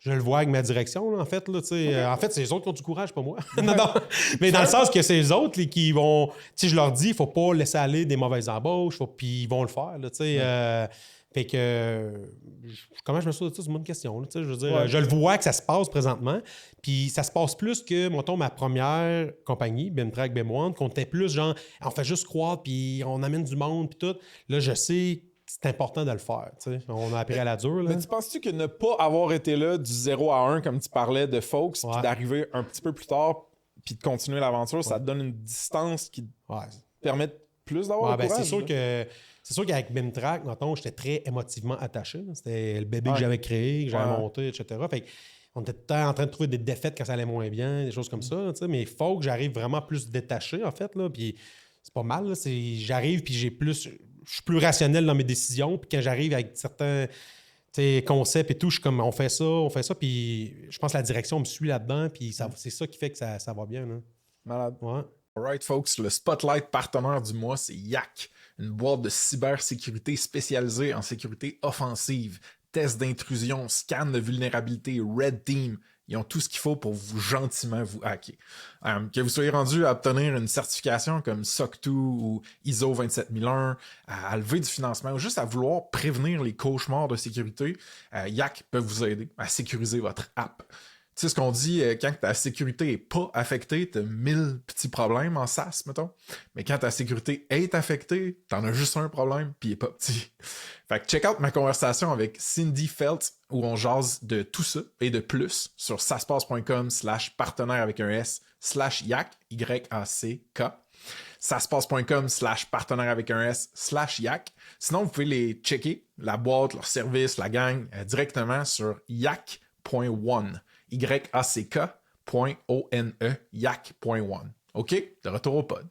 je le vois avec ma direction, là, en fait. Là, tu sais. En fait, c'est les autres qui ont du courage, pas moi. non. Mais dans le sens que c'est les autres là, qui vont... Tu sais, je leur dis, il faut pas laisser aller des mauvaises embauches, puis ils vont le faire. Là, tu sais. Fait que... Comment je m'assure de ça? C'est une bonne question. Là, tu sais, je veux dire, je le vois que ça se passe présentement. Puis ça se passe plus que, mettons, ma première compagnie, Bentrack Bemwan, qu'on était plus genre, on fait juste croire, puis on amène du monde, puis tout. Là, je sais... C'est important de le faire. Tu sais. On a appris à la dure. Là. Mais tu penses-tu que ne pas avoir été là du 0 à 1, comme tu parlais de folks, puis d'arriver un petit peu plus tard, puis de continuer l'aventure, ça te donne une distance qui te permet plus d'avoir le courage? C'est sûr qu'avec Bentrack, mettons, j'étais très émotivement attaché. C'était le bébé que j'avais créé, que j'avais monté, etc. Fait on était tout le temps en train de trouver des défaites quand ça allait moins bien, des choses comme ça. Tu sais. Mais il faut que j'arrive vraiment plus détaché, en fait. Là, puis c'est pas mal. Là, j'arrive, puis je suis plus rationnel dans mes décisions. Puis quand j'arrive avec certains concepts et tout, je suis comme, on fait ça. Puis je pense que la direction me suit là-dedans. Puis c'est ça qui fait que ça va bien. Là. Malade. Ouais. Alright, folks, le Spotlight partenaire du mois, c'est Yak, une boîte de cybersécurité spécialisée en sécurité offensive, tests d'intrusion, scan de vulnérabilité, Red Team. Ils ont tout ce qu'il faut pour vous gentiment vous hacker. Que vous soyez rendu à obtenir une certification comme SOC 2 ou ISO 27001, à lever du financement ou juste à vouloir prévenir les cauchemars de sécurité, Yak peut vous aider à sécuriser votre app. Tu sais ce qu'on dit, quand ta sécurité n'est pas affectée, tu as 1000 petits problèmes en SaaS, mettons. Mais quand ta sécurité est affectée, tu en as juste un problème, puis il n'est pas petit. Fait que check out ma conversation avec Cindy Feltz, où on jase de tout ça et de plus sur saspace.com/partenaire avec un S/yak, Y-A-C-K. saspace.com/partenaire avec un S/yak. Sinon, vous pouvez les checker, la boîte, leur service, la gang, directement sur yak.one. YACK.ONE, yak.one. OK? De retour au pod.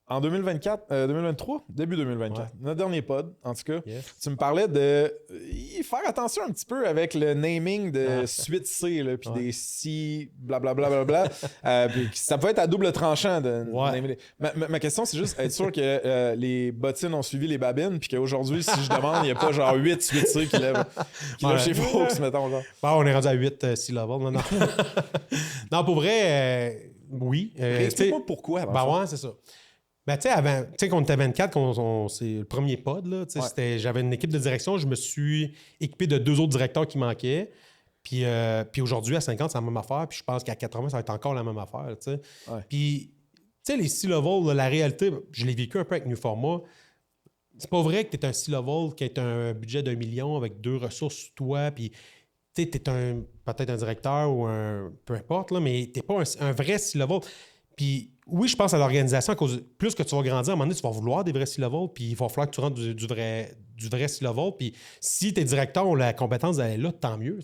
En 2023, début 2024, notre dernier pod, en tout cas, tu me parlais de faire attention un petit peu avec le naming de suite C, puis des si, blablabla. Puis ça peut être à double tranchant de namer ma question, c'est juste être sûr que les bottines ont suivi les babines, puis qu'aujourd'hui, si je demande, il n'y a pas genre 8 suite C qui lèvent chez Fox, mettons. Genre. Bon, on est rendu à 8 C-level. Non. Non, pour vrai, oui. Explique-moi pourquoi. Ouais, c'est ça. Ben, tu sais, avant, tu sais, quand on était 24, c'est le premier pod, là. J'avais une équipe de direction, je me suis équipé de 2 autres directeurs qui manquaient. Puis aujourd'hui, à 50, c'est la même affaire. Puis je pense qu'à 80, ça va être encore la même affaire, tu sais. Puis, tu sais, les C-level, la réalité, je l'ai vécu un peu avec New Format. C'est pas vrai que tu es un C-level qui a un budget d'1 million avec 2 ressources toi, puis tu es peut-être un directeur ou un... peu importe, là, mais tu n'es pas un vrai C-level. Puis oui, je pense à l'organisation, à cause plus que tu vas grandir, à un moment donné, tu vas vouloir des vrais C-level, puis il va falloir que tu rentres du vrai C-level. Puis si tes directeurs ont la compétence d'aller là, tant mieux.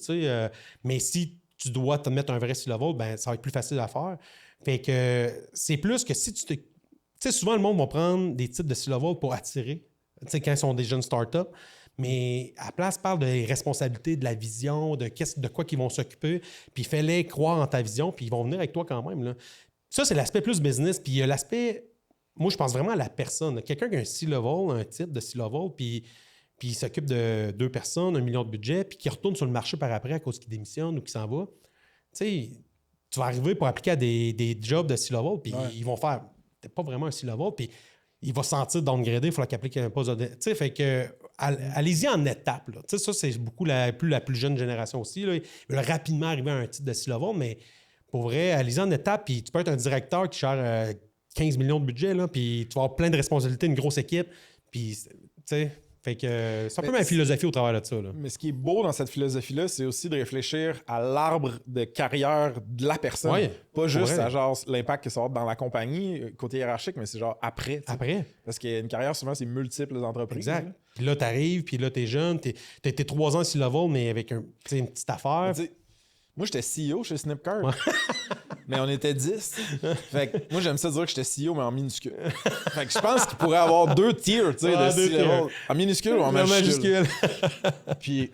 Mais si tu dois te mettre un vrai C-level, ben ça va être plus facile à faire. Fait que c'est plus que si tu te. Tu sais, souvent, le monde va prendre des titres de C-level pour attirer, quand ils sont des jeunes startups. Mais à la place, parle des responsabilités, de la vision, de quoi qu'ils vont s'occuper. Puis fais-les croire en ta vision, puis ils vont venir avec toi quand même. Là. Ça, c'est l'aspect plus business. Puis il y a l'aspect. Moi, je pense vraiment à la personne. Quelqu'un qui a un C-level, un titre de C-level, puis il s'occupe de 2 personnes, 1 million de budget, puis qui retourne sur le marché par après à cause qu'il démissionne ou qu'il s'en va. Tu sais, tu vas arriver pour appliquer à des jobs de C-level, puis ils vont faire. T'es pas vraiment un C-level, puis il va se sentir downgradé, il faudra qu'il applique un poste de. Tu sais, fait que. Allez-y en étapes. Là. Ça, c'est beaucoup la plus jeune génération aussi. Là. Ils veulent rapidement arriver à un titre de C-level, mais pour vrai, allez-y en étapes. Puis tu peux être un directeur qui gère 15 millions de budget, là, puis tu vas avoir plein de responsabilités, une grosse équipe. Puis, tu sais, fait que c'est un peu ma philosophie au travers de ça. Là. Mais ce qui est beau dans cette philosophie-là, c'est aussi de réfléchir à l'arbre de carrière de la personne. Ouais, pas juste à genre l'impact que ça va avoir dans la compagnie, côté hiérarchique, mais c'est genre après. T'sais. Après. Parce qu'une carrière, souvent, c'est multiples entreprises. Exact. Puis là, t'arrives, puis là, t'es jeune, t'as été 3 ans sur level, mais avec une petite affaire. Moi, j'étais CEO chez Snipcart. Ouais. Mais on était 10. Fait que moi, j'aime ça dire que j'étais CEO, mais en minuscule. Fait que je pense qu'il pourrait avoir 2 tiers, tu sais, de C-level. En minuscule ou en majuscule? Puis...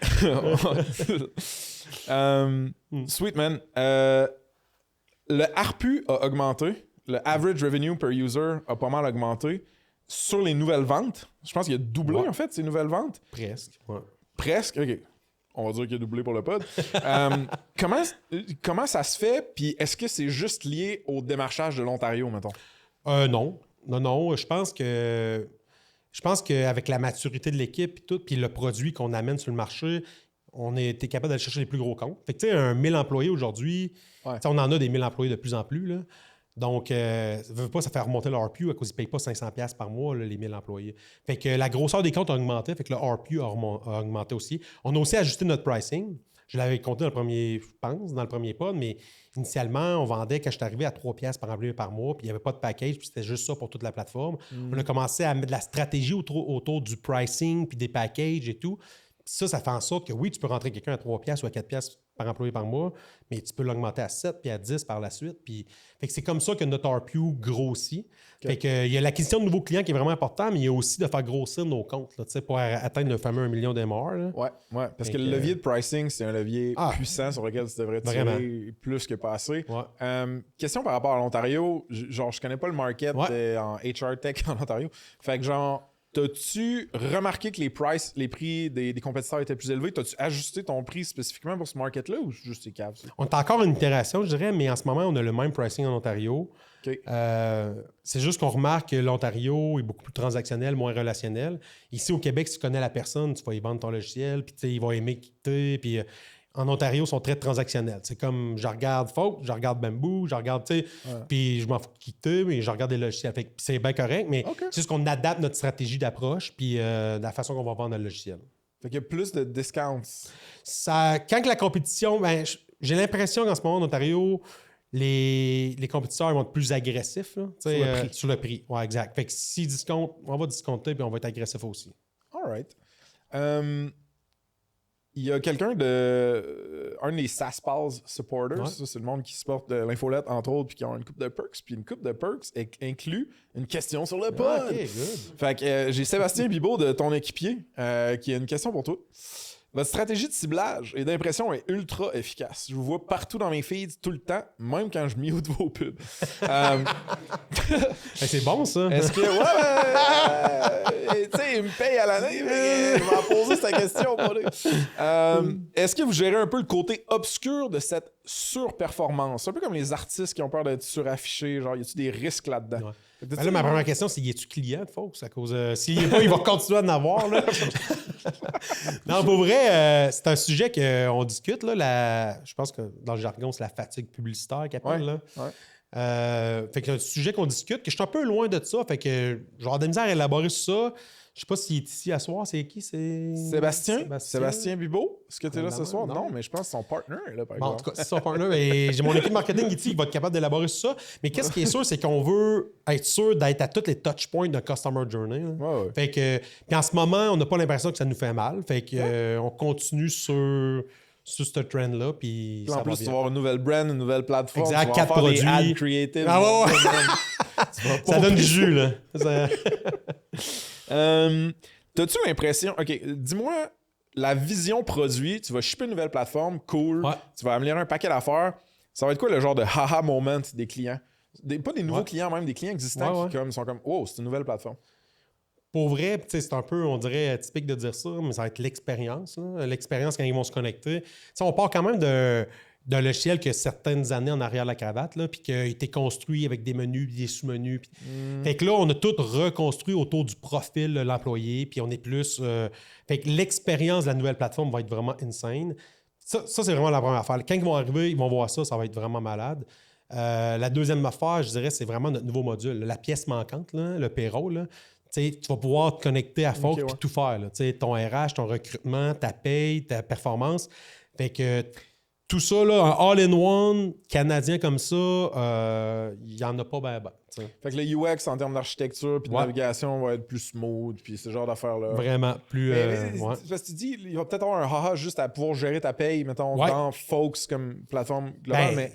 sweet, man. Le ARPU a augmenté. Le average revenue per user a pas mal augmenté. Sur les nouvelles ventes, je pense qu'il a doublé, en fait, ces nouvelles ventes. Presque. Ouais. Presque? OK. On va dire qu'il a doublé pour le pod. Comment ça se fait? Puis est-ce que c'est juste lié au démarchage de l'Ontario, mettons? Non. Non. Je pense qu'avec la maturité de l'équipe et tout, puis le produit qu'on amène sur le marché, on était capable d'aller chercher les plus gros comptes. Fait que tu sais, un 1000 employés aujourd'hui, on en a des 1000 employés de plus en plus, là. Donc, ça fait remonter le RPU à cause qu'ils ne payent pas 500$ par mois, là, les 1000 employés. Fait que la grosseur des comptes a augmenté, fait que le RPU a augmenté aussi. On a aussi ajusté notre pricing. Je l'avais compté dans le premier pod, mais initialement, on vendait quand je suis arrivé à 3$ par employé par mois, puis il n'y avait pas de package, puis c'était juste ça pour toute la plateforme. On a commencé à mettre de la stratégie autour du pricing, puis des packages et tout. Ça fait en sorte que oui, tu peux rentrer quelqu'un à 3$ ou à 4$ par employé par mois, mais tu peux l'augmenter à 7 puis à 10 par la suite. Puis, fait que c'est comme ça que notre RPU grossit. Okay. Fait que, il y a l'acquisition de nouveaux clients qui est vraiment important, mais il y a aussi de faire grossir nos comptes là, pour atteindre le fameux 1 million d'MR. Oui, parce que le levier de pricing, c'est un levier puissant sur lequel tu devrais tirer plus que passer. Ouais. Question par rapport à l'Ontario, je connais pas le market en HR Tech en Ontario. Fait que t'as-tu remarqué que les prix des compétiteurs étaient plus élevés? T'as-tu ajusté ton prix spécifiquement pour ce market-là ou juste c'est cave? On est encore une itération, je dirais, mais en ce moment, on a le même pricing en Ontario. Okay. C'est juste qu'on remarque que l'Ontario est beaucoup plus transactionnel, moins relationnel. Ici, au Québec, si tu connais la personne, tu vas y vendre ton logiciel, puis il va aimer quitter, puis... En Ontario, ils sont très transactionnels. C'est comme, je regarde Folk, je regarde Bamboo, je regarde, puis je m'en fous de quitter, mais je regarde des logiciels. Fait que c'est bien correct, mais c'est juste qu'on adapte notre stratégie d'approche, puis la façon qu'on va vendre le logiciel. Fait qu'il y a plus de discounts. Quand la compétition, j'ai l'impression qu'en ce moment, en Ontario, les compétiteurs vont être plus agressifs là, sur le prix. Oui, exact. Fait que s'ils discomptent, on va discompter, puis on va être agressif aussi. All right. Il y a quelqu'un un des SaaSPals supporters, ça, c'est le monde qui supporte l'infolette, entre autres, puis qui ont une coupe de perks. Puis une coupe de perks inclut une question sur le pod. OK, good. Fait que j'ai Sébastien Bibeau de ton équipier qui a une question pour toi. Votre stratégie de ciblage et d'impression est ultra efficace. Je vous vois partout dans mes feeds tout le temps, même quand je mute vos pubs. C'est bon, ça. Est-ce que... tu sais, il me paye à l'année, mais je vais en poser cette question. Est-ce que vous gérez un peu le côté obscur de cette surperformance? Un peu comme les artistes qui ont peur d'être suraffichés. Genre, y a-tu des risques là-dedans? Ouais. Là, ma première question, c'est: y es-tu client de Fox? À cause s'il n'est pas, il va continuer à en avoir. Là. Non, pour vrai, c'est un sujet qu'on discute. Là, je pense que dans le jargon, c'est la fatigue publicitaire qu'ils appellent. Là. Ouais. Fait que c'est un sujet qu'on discute, que je suis un peu loin de ça. Fait que je vais avoir de la misère à élaborer sur ça. Je sais pas s'il est ici à soir, c'est qui? C'est Sébastien Bibeau. Est-ce que tu es là ce soir? Non. Non, mais je pense que son partner est là, par Bon, en exemple. tout cas, c'est son partner. Et j'ai mon équipe marketing ici qui va être capable d'élaborer sur ça. Mais qu'est-ce qui est sûr, c'est qu'on veut être sûr d'être à tous les touch points de Customer Journey. Là. Ouais. Fait que, puis en ce moment, on n'a pas l'impression que ça nous fait mal. Fait que on continue sur ce trend-là. Puis Puis ça en plus, va tu bien. vas avoir une nouvelle brand, une nouvelle plateforme. Exact, tu vas 4 faire des produits. ads creative. Ah ouais. Ça donne du jus, là. T'as-tu l'impression... OK, dis-moi, la vision produit, tu vas shipper une nouvelle plateforme, cool, Ouais. tu vas améliorer un paquet d'affaires. Ça va être quoi le genre de haha moment des clients? Pas des nouveaux clients, même des clients existants qui sont comme « Wow, c'est une nouvelle plateforme. » Pour vrai, c'est un peu, on dirait, typique de dire ça, mais ça va être l'expérience. L'expérience quand ils vont se connecter. T'sais, on part quand même d'un logiciel qui a certaines années en arrière de la cravate, là, puis qui a été construit avec des menus, des sous-menus. Fait que là, on a tout reconstruit autour du profil de l'employé, puis on est plus... Fait que l'expérience de la nouvelle plateforme va être vraiment insane. Ça c'est vraiment la première affaire. Quand ils vont arriver, ils vont voir ça, ça va être vraiment malade. La deuxième affaire, je dirais, c'est vraiment notre nouveau module. La pièce manquante, là, le payroll, là. Tu vas pouvoir te connecter à Fox et tout faire. Là. Ton RH, ton recrutement, ta paye, ta performance. Fait que tout ça, là, un all-in-one canadien comme ça, il n'y en a pas ben. Fait que le UX en termes d'architecture puis de navigation va être plus smooth puis ce genre d'affaires-là. Vraiment, plus... Parce que tu dis, il va peut-être avoir un haha juste à pouvoir gérer ta paye, mettons, dans Fox comme plateforme globale,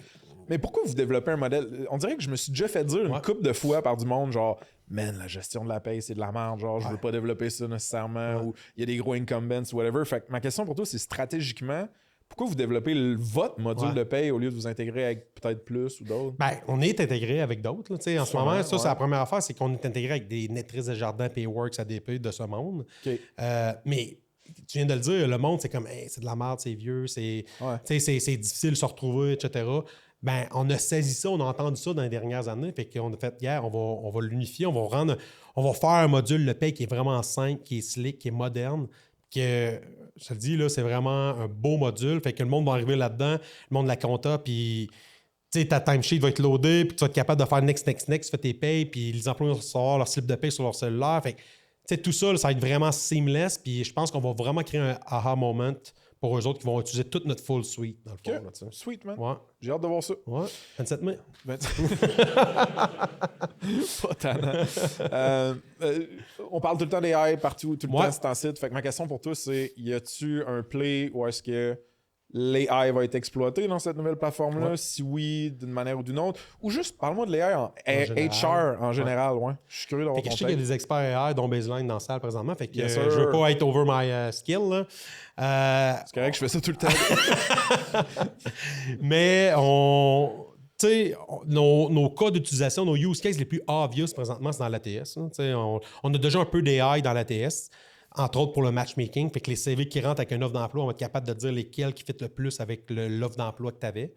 mais pourquoi vous développez un modèle? On dirait que je me suis déjà fait dire une couple de fois par du monde, genre, man, la gestion de la paye, c'est de la merde, genre, je veux pas développer ça nécessairement, ou il y a des gros incumbents, whatever. Fait que ma question pour toi, c'est stratégiquement, pourquoi vous développez votre module de paye au lieu de vous intégrer avec peut-être plus ou d'autres? Ben, on est intégré avec d'autres. En ce moment, ça, c'est la première affaire, c'est qu'on est intégré avec des Netris de Jardin, Payworks, ADP de ce monde. Mais tu viens de le dire, le monde, c'est comme, hey, c'est de la merde, c'est vieux, c'est difficile de se retrouver, etc. Ben, on a saisi ça, on a entendu ça dans les dernières années. Fait qu'on a fait hier, on va l'unifier, on va faire un module de paye qui est vraiment simple, qui est slick, qui est moderne. Que, je te le dis, là, c'est vraiment un beau module. Fait que le monde va arriver là-dedans, le monde de la compta, puis ta timesheet va être loadée, puis tu vas être capable de faire next, tu fais tes payes, puis les employés vont recevoir leur slip de paye sur leur cellulaire. Fait que, tout ça, là, ça va être vraiment seamless, puis je pense qu'on va vraiment créer un aha moment pour eux autres qui vont utiliser toute notre full suite, dans le fond. Là, sweet, man. Ouais. J'ai hâte de voir ça. Ouais. 27 mai. Pas tannant. On parle tout le temps des AI partout, tout le temps c'est en site. Fait que ma question pour toi, c'est, y a-tu un play où est-ce que l'AI va être exploité dans cette nouvelle plateforme-là? Si oui, d'une manière ou d'une autre. Ou juste, parle-moi de l'AI en HR en général. Ouais. Je suis curieux d'avoir ton Je sais qu'il y a des experts AI, dont Baseline dans la salle présentement. Fait que Yes, je veux pas être over my skill. Là. C'est correct, je fais ça tout le temps. Mais nos cas d'utilisation, nos use cases les plus obvious présentement, c'est dans l'ATS. On a déjà un peu d'AI dans l'ATS, entre autres pour le matchmaking. Fait que les CV qui rentrent avec une offre d'emploi, on va être capable de dire lesquels qui fit le plus avec l'offre d'emploi que tu avais.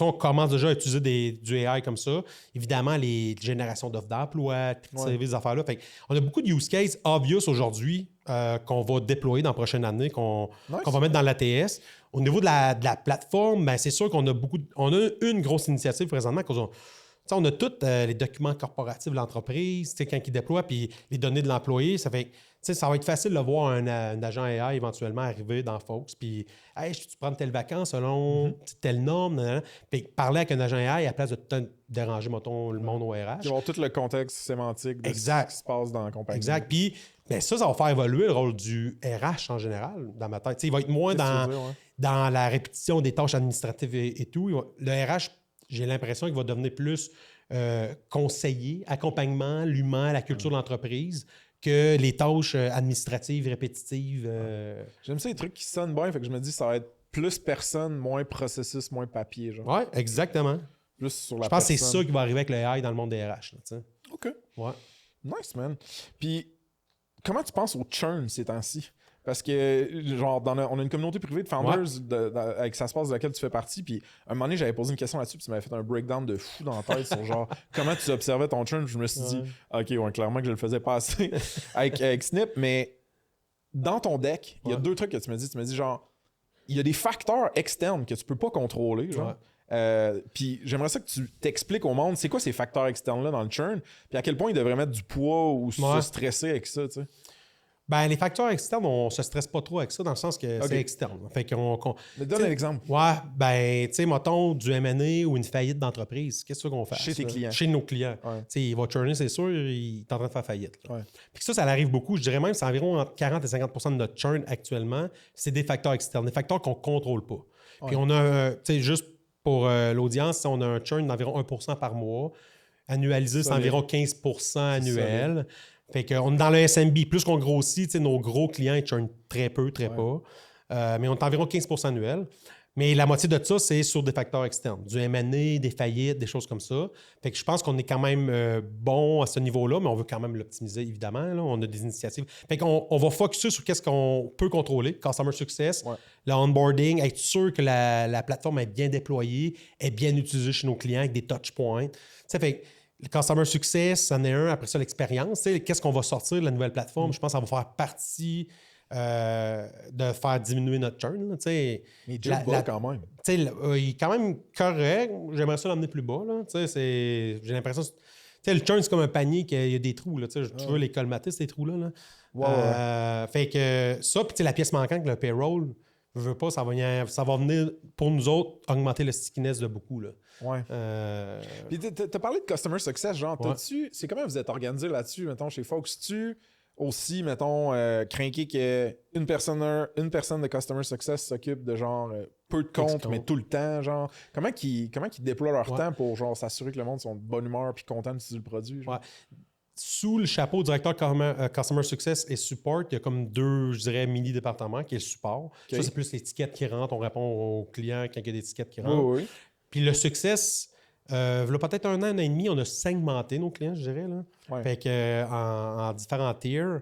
On commence déjà à utiliser du AI comme ça. Évidemment, les générations d'offres d'emploi, CV, ces affaires-là. Fait on a beaucoup de use cases obvious aujourd'hui qu'on va déployer dans la prochaine année, qu'on va mettre dans l'ATS. Au niveau de la plateforme, ben, c'est sûr qu'on a on a une grosse initiative présentement. On a tous les documents corporatifs de l'entreprise, quand ils déploient, puis les données de l'employé. Ça fait ça va être facile de voir un agent AI éventuellement arriver dans Fox, puis hey, tu prends telle vacance selon telle norme, puis parler avec un agent AI à la place de tout déranger, mettons, le monde au RH. Il va avoir tout le contexte sémantique de ce qui se passe dans la compagnie. Exact. Puis ben, ça va faire évoluer le rôle du RH en général, dans ma tête. Il va être moins dans la répétition des tâches administratives et tout. Le RH, j'ai l'impression qu'il va devenir plus conseiller, accompagnement, l'humain, la culture de l'entreprise, que les tâches administratives, répétitives. J'aime ça, les trucs qui sonnent bien, fait que je me dis ça va être plus personne, moins processus, moins papier. Genre. Oui, exactement. Plus sur la Je pense que c'est ça qui va arriver avec le AI dans le monde des RH. Là, OK. Ouais. Nice, man. Puis, comment tu penses au churn ces temps-ci? Parce que, genre, on a une communauté privée de founders avec ça se passe de laquelle tu fais partie. Puis, à un moment donné, j'avais posé une question là-dessus. Puis, ça m'avait fait un breakdown de fou dans la tête sur genre, comment tu observais ton churn. Je me suis dit, OK, clairement que je le faisais pas assez avec Snip. Mais dans ton deck, il y a deux trucs que tu me dis. Tu me dis, genre, il y a des facteurs externes que tu peux pas contrôler. Genre. Puis j'aimerais ça que tu t'expliques au monde c'est quoi ces facteurs externes-là dans le churn, puis à quel point ils devraient mettre du poids ou se stresser avec ça, tu sais. Ben, les facteurs externes, on se stresse pas trop avec ça dans le sens que c'est externe. Fait Mais donne un exemple. Ouais, ben, tu sais, mettons, du M&A ou une faillite d'entreprise. Qu'est-ce qu'on fait? Chez tes clients. Chez nos clients. Ouais. Tu sais, il va churner, c'est sûr, il est en train de faire faillite. Ouais. Puis ça arrive beaucoup. Je dirais même que c'est environ entre 40 et 50 de notre churn actuellement. C'est des facteurs externes, des facteurs qu'on ne contrôle pas. Puis on a, tu sais, juste pour l'audience, on a un churn d'environ 1 par mois. Annualisé, c'est environ 15 annuel. Fait qu'on est dans le SMB. Plus qu'on grossit, nos gros clients, ils churnent très peu, très pas. Mais on est environ 15 annuel. Mais la moitié de ça, c'est sur des facteurs externes. Du M&A, des faillites, des choses comme ça. Fait que je pense qu'on est quand même bon à ce niveau-là, mais on veut quand même l'optimiser, évidemment. Là. On a des initiatives. Fait qu'on va focusser sur qu'est-ce qu'on peut contrôler. Customer Success, le onboarding, être sûr que la plateforme est bien déployée, est bien utilisée chez nos clients avec des touch points. Ça fait le Customer Success, c'en est un. Après ça, l'expérience. Qu'est-ce qu'on va sortir de la nouvelle plateforme? Je pense que ça va faire partie de faire diminuer notre churn. Là, mais il joue bas quand même. Il est quand même correct. J'aimerais ça l'emmener plus bas. Là, j'ai l'impression que le churn, c'est comme un panier qu'il y a des trous. Là, tu veux les colmater, ces trous-là. Là. Fait que ça, puis la pièce manquante, le payroll, je veux pas, ça va venir pour nous autres augmenter le stickiness de beaucoup. Là. Ouais. Puis t'as parlé de Customer Success, genre, c'est comment vous êtes organisé là-dessus, mettons, chez Fox-tu aussi, mettons, craquer qu'une personne de Customer Success s'occupe de genre peu de comptes, mais tout le temps, genre. Comment qu'ils déploient leur temps pour genre s'assurer que le monde sont de bonne humeur puis content d'utiliser le produit? Genre? Sous le chapeau directeur Customer Success et Support, il y a comme 2, je dirais, mini-départements qui est le support. Ça, c'est plus les tickets qui rentrent. On répond aux clients quand il y a des tickets qui rentrent. Oui. Puis le Success, il y a peut-être un an et demi, on a segmenté nos clients, je dirais. Là. Fait que, en différents tiers.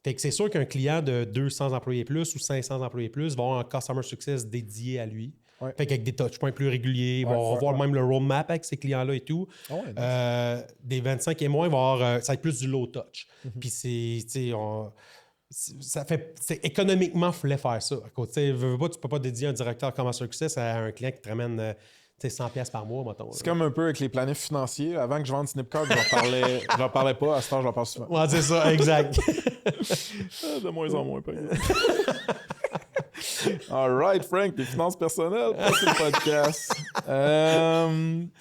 Fait que c'est sûr qu'un client de 200 employés plus ou 500 employés plus va avoir un Customer Success dédié à lui. Fait qu'avec des touchpoints plus réguliers, il va revoir même le roadmap avec ces clients-là et tout. Des 25 et moins, ça va être plus du low touch. Puis c'est économiquement, il fallait faire ça. Tu ne peux pas dédier un directeur Customer Success à un client qui te ramène 100$ par mois, mettons. C'est comme un peu avec les planifs financiers. Avant que je vende Snipcard, je n'en parlais pas. À ce temps, j'en parle souvent. Ouais, c'est ça, exact. De moins en moins, par exemple. All right, Frank, tes finances personnelles, c'est le podcast.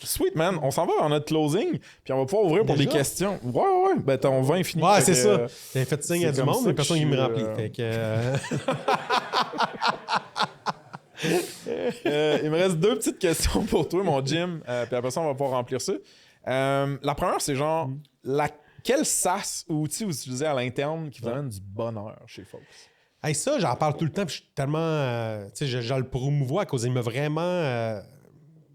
Sweet, man. On s'en va dans notre closing, puis on va pouvoir ouvrir pour des questions. Ouais. Ben, ton vin est fini. Ouais, c'est ça. J'ai fait signe à du monde, mais personne qui me remplit. Fait que... il me reste 2 petites questions pour toi, mon Jim. Puis après ça, on va pouvoir remplir ça. La première, c'est genre, quel SaaS ou outil vous utilisez à l'interne qui vous amène du bonheur chez Fox? Hey, ça, j'en parle tout le temps, puis je suis tellement... je le promouvois à cause qu'il m'a vraiment,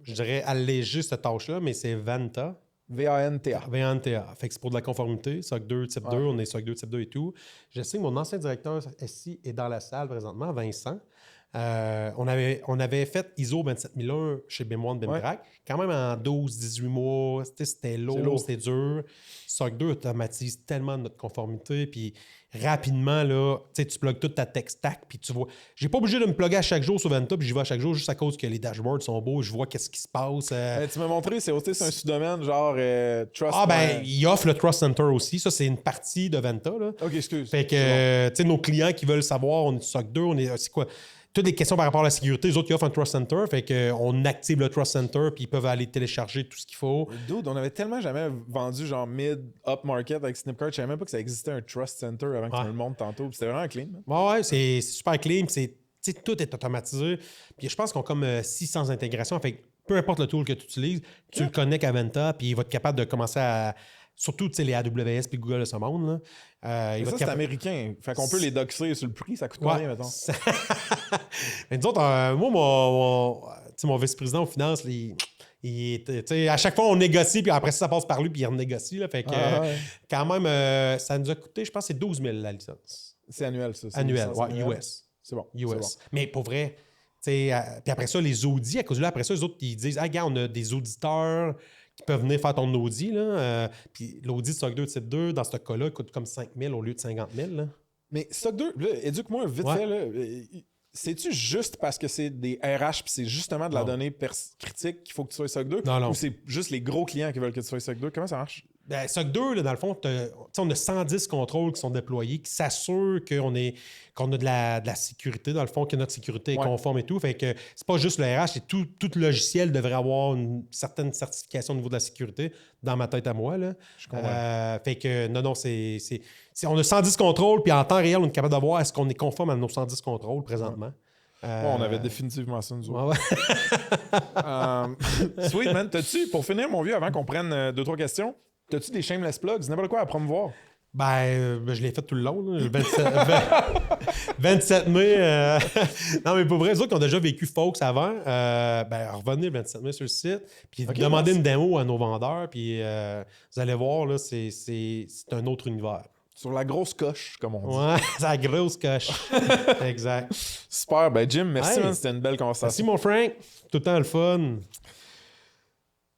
je dirais, allégé cette tâche-là, mais c'est Vanta. V-A-N-T-A. V-A-N-T-A. Fait que c'est pour de la conformité, SOC 2, type 2, on est SOC 2, type 2 et tout. Je sais que mon ancien directeur SI est dans la salle présentement, Vincent. On avait fait ISO 27001 chez BIM1 BIMTrack. Quand même en 12-18 mois, c'était lourd, c'était dur. SOC 2 automatise tellement notre conformité, puis rapidement, là, tu plugues toute ta tech stack, puis tu vois... J'ai pas obligé de me plugger à chaque jour sur Vanta, puis j'y vais à chaque jour juste à cause que les dashboards sont beaux, je vois qu'est-ce qui se passe. Tu m'as montré, c'est un sous-domaine, genre Trust... Il offre le Trust Center aussi. Ça, c'est une partie de Vanta, là. OK, excuse. Fait que, tu sais, nos clients qui veulent savoir, on est SOC 2, c'est quoi... Toutes les questions par rapport à la sécurité, les autres, ils offrent un Trust Center. Fait qu'on active le Trust Center puis ils peuvent aller télécharger tout ce qu'il faut. Dude, on avait tellement jamais vendu genre mid-up market avec Snipcard. Je savais même pas que ça existait un Trust Center avant que tu me le montres tantôt. C'était vraiment clean. Ouais, c'est super clean. Tout est automatisé. Puis je pense qu'on a comme 600 intégrations. Fait que peu importe le tool que tu utilises, tu le connectes à Vanta puis il va être capable de commencer à... Surtout les AWS puis Google de ce monde. Là. C'est américain. Fait qu'on peut les doxer sur le prix. Ça coûte combien, mettons? Mais nous autres, moi, mon vice-président aux finances, à chaque fois, on négocie, puis après ça passe par lui, puis il renégocie. Là, fait que, quand même, ça nous a coûté, je pense, c'est 12 000 la licence. C'est annuel, ça. Annuel, US. C'est bon. US. Bon. Mais pour vrai, puis après ça, les audits, à cause de là, après ça, les autres, ils disent, ah, gars, on a des auditeurs qui peuvent venir faire ton audit. Puis l'audit de SOC 2 type 2, dans ce cas-là, coûte comme 5 000 au lieu de 50 000. Là. Mais SOC 2, là, éduque-moi vite fait. Là, c'est-tu juste parce que c'est des RH puis c'est justement de la donnée critique qu'il faut que tu sois SOC 2? Non. Ou c'est juste les gros clients qui veulent que tu sois SOC 2? Comment ça marche? Ben, SOC 2, là, dans le fond, on a 110 contrôles qui sont déployés, qui s'assurent qu'on a de la sécurité, dans le fond, que notre sécurité est conforme et tout. Fait que c'est pas juste le RH, c'est tout logiciel devrait avoir une certaine certification au niveau de la sécurité, dans ma tête à moi. Là. Je comprends. Fait que non, on a 110 contrôles, puis en temps réel, on est capable de voir est-ce qu'on est conforme à nos 110 contrôles présentement. On avait définitivement ça, nous autres. Ouais. Sweet, man. Pour finir, mon vieux, avant qu'on prenne 2-3 questions, t'as-tu des shameless plugs? N'importe quoi à promouvoir? Je l'ai fait tout le long. Là. Le 27 mai. Non, mais pour vrai, les autres qui ont déjà vécu Folks avant, revenez le 27 mai sur le site, puis demandez une démo à nos vendeurs, puis vous allez voir, là, c'est un autre univers. Sur la grosse coche, comme on dit. Ouais, c'est la grosse coche. Exact. Super. Ben, Jim, merci, Hey. man. C'était une belle conversation. Merci, mon Frank. Tout le temps le fun.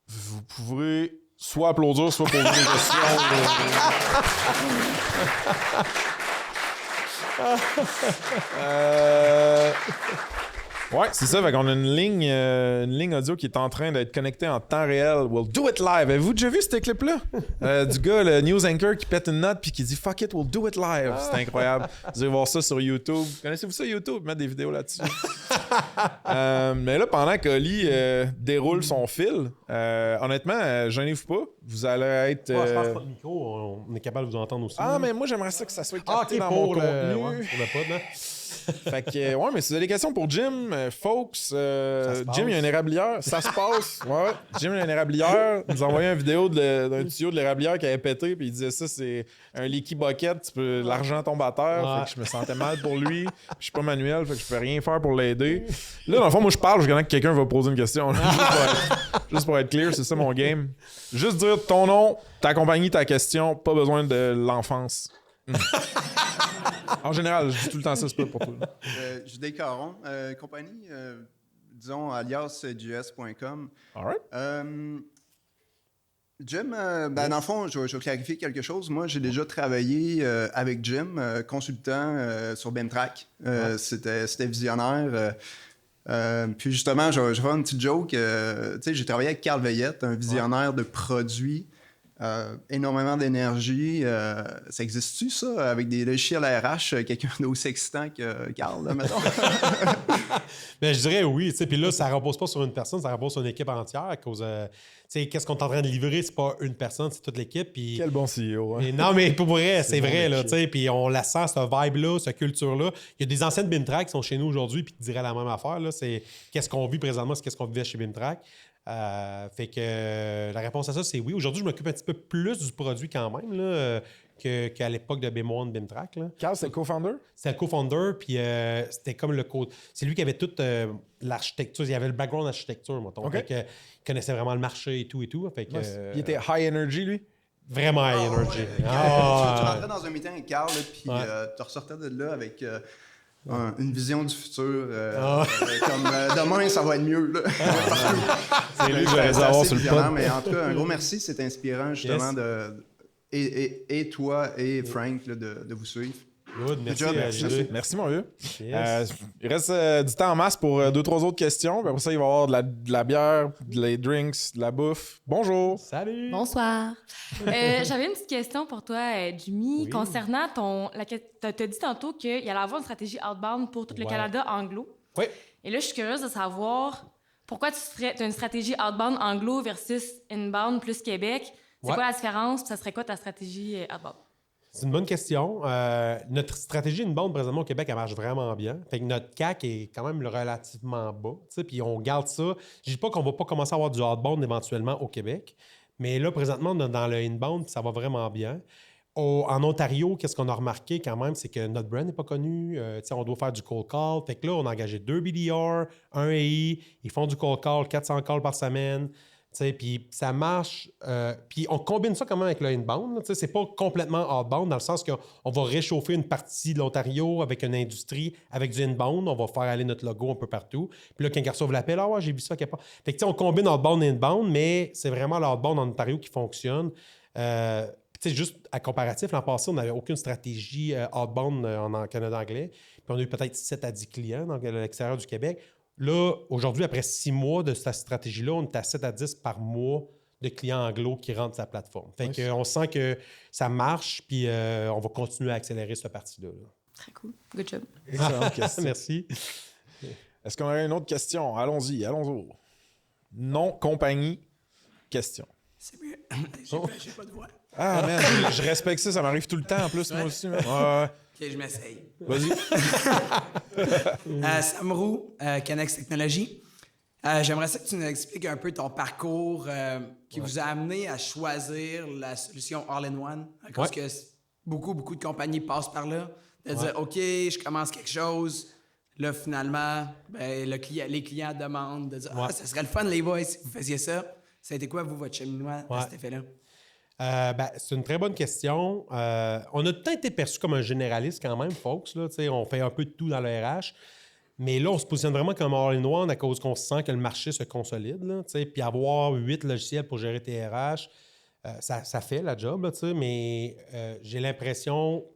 Vous pourrez soit applaudir, soit poser des questions. Ouais, c'est ça. Fait qu'on a une ligne audio qui est en train d'être connectée en temps réel. We'll do it live. Avez-vous déjà vu ce clip-là? Du gars, le news anchor qui pète une note puis qui dit fuck it, we'll do it live. C'est incroyable. Vous allez voir ça sur YouTube. Connaissez-vous ça, YouTube? Mettre des vidéos là-dessus. Mais là, pendant qu'Oli déroule son fil, honnêtement, gênez-vous pas. Vous allez être. Je pense pas le micro, on est capable de vous entendre aussi. Mais moi, j'aimerais ça que ça soit capté ok, dans mon contenu. pour le pod, là. Fait que, ouais, mais si vous avez des questions pour Jim, folks, Jim, il y a une érablière. Ça se passe. Ouais. Jim, il y a une érablière. Il nous a envoyé une vidéo d'un tuyau de l'érablière qui avait pété. Puis il disait ça, c'est un leaky bucket. L'argent tombe à terre. Ouais. Fait que je me sentais mal pour lui. Puis je suis pas manuel. Fait que je peux rien faire pour l'aider. Là, dans le fond, moi, je parle. Je connais que quelqu'un va poser une question. Juste pour être clear, c'est ça mon game. Juste dire ton nom, ta compagnie, ta question. Pas besoin de l'enfance. En général, je dis tout le temps ça, c'est pas pour toi. Jude Caron, compagnie, disons, alias JS.com. All right. Jim, dans le fond, je vais clarifier quelque chose. Moi, j'ai déjà travaillé avec Jim, consultant sur BIMTrack. C'était visionnaire. Puis justement, je vais faire une petite joke. J'ai travaillé avec Carl Veillette, un visionnaire de produits. Énormément d'énergie. Ça existe-tu, ça, avec des logiciels RH, quelqu'un d'aussi excitant que Carl, là, mettons? Ben, je dirais oui. Puis là, ça ne repose pas sur une personne, ça repose sur une équipe entière. À cause, qu'est-ce qu'on est en train de livrer, c'est pas une personne, c'est toute l'équipe. Puis... Quel bon CEO. Hein? Non, mais pour vrai, c'est bon vrai. Là, métier. puis on la sent, cette vibe-là, cette culture-là. Il y a des anciennes BIMTrack qui sont chez nous aujourd'hui puis qui diraient la même affaire. Là. C'est qu'est-ce qu'on vit présentement, c'est qu'est-ce qu'on vivait chez BIMTrack. Fait que la réponse à ça, c'est oui. Aujourd'hui, je m'occupe un petit peu plus du produit quand même là, qu'à l'époque de BIM1, BIMTrack. Là. Carl, c'est le co-founder? C'était le co-founder, puis c'était comme le code. C'est lui qui avait toute l'architecture. Il avait le background d'architecture, mettons. Okay. Fait que, il connaissait vraiment le marché et tout. Fait que, Il était high energy, lui? Vraiment high energy. Ouais. Tu rentrais dans un meeting avec Carl, puis tu ressortais de là avec... une vision du futur, comme demain, ça va être mieux. Là. C'est lui que j'aurais dû avoir sur le pod. Mais en tout cas, un gros merci, c'est inspirant justement et toi et Frank là, de vous suivre. Good, merci. Good job, Jude. Merci, mon vieux. Yes. Il reste du temps en masse pour 2-3 autres questions. Puis après ça, il va y avoir de la bière, des drinks, de la bouffe. Bonjour. Salut. Bonsoir. J'avais une petite question pour toi, Jimmy, Oui. concernant t'as dit tantôt qu'il allait avoir une stratégie outbound pour tout le Ouais. Canada anglo. Oui. Et là, je suis curieuse de savoir pourquoi tu as une stratégie outbound anglo versus inbound plus Québec. C'est Ouais. quoi la différence? Puis ça serait quoi ta stratégie outbound? C'est une bonne question. Notre stratégie inbound présentement au Québec, elle marche vraiment bien. Fait que notre CAC est quand même relativement bas. Puis on garde ça. Je dis pas qu'on va pas commencer à avoir du outbound éventuellement au Québec. Mais là, présentement, on est dans le inbound, puis ça va vraiment bien. En Ontario, qu'est-ce qu'on a remarqué quand même, c'est que notre brand n'est pas connu. On doit faire du cold call. Fait que là, on a engagé 2 BDR, 1 AI. Ils font du cold call, 400 calls par semaine. Puis ça marche. Puis on combine ça quand même avec le inbound. C'est pas complètement outbound dans le sens qu'on va réchauffer une partie de l'Ontario avec une industrie, avec du inbound. On va faire aller notre logo un peu partout. Puis là, quand ils reçoivent l'appel, ouais, j'ai vu ça quelque part. Fait que on combine outbound et inbound, mais c'est vraiment l'outbound en Ontario qui fonctionne. Juste à comparatif, l'an passé, on n'avait aucune stratégie outbound en Canada anglais. Puis on a eu peut-être 7 à 10 clients dans l'extérieur du Québec. Là, aujourd'hui, après 6 mois de cette stratégie-là, on est à 7 à 10 par mois de clients anglo qui rentrent sur la plateforme. Fait qu'on sent que ça marche, puis on va continuer à accélérer cette partie-là. Là. Très cool. Good job. Excellente question. Merci. Est-ce qu'on aurait une autre question? Allons-y. Non, compagnie, question. C'est mieux. J'ai pas de voix. Ah, man, je respecte ça m'arrive tout le temps en plus, moi aussi. Ouais. OK, je m'essaye. Vas-y. Sam Roux, Canex Technologies. J'aimerais ça que tu nous expliques un peu ton parcours qui vous a amené à choisir la solution All-in-One. Parce que beaucoup de compagnies passent par là. De dire, OK, je commence quelque chose. Là, finalement, les clients demandent de dire, ça serait le fun, les boys, si vous faisiez ça. Ça a été quoi, vous, votre cheminement à cet effet-là? C'est une très bonne question. On a tout le temps été perçu comme un généraliste quand même, folks. Là, on fait un peu de tout dans le RH. Mais là, on se positionne vraiment comme all-in-one à cause qu'on sent que le marché se consolide. Là, puis avoir 8 logiciels pour gérer tes RH, ça fait la job. Là, mais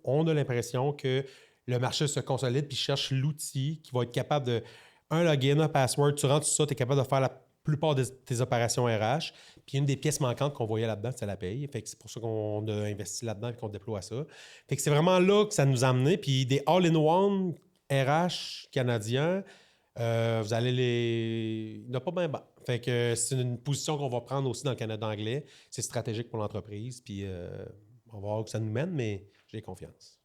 on a l'impression que le marché se consolide puis cherche l'outil qui va être capable de... Un login, un password, tu rentres tout ça, tu es capable de faire la plupart de tes opérations RH. Puis une des pièces manquantes qu'on voyait là-dedans, c'est la paye. Fait que c'est pour ça qu'on a investi là-dedans et qu'on déploie ça. Fait que c'est vraiment là que ça nous a amené. Puis des all-in-one RH canadiens, vous allez il n'y en a pas bien bas. Fait que c'est une position qu'on va prendre aussi dans le Canada anglais. C'est stratégique pour l'entreprise. Puis on va voir où ça nous mène, mais j'ai confiance.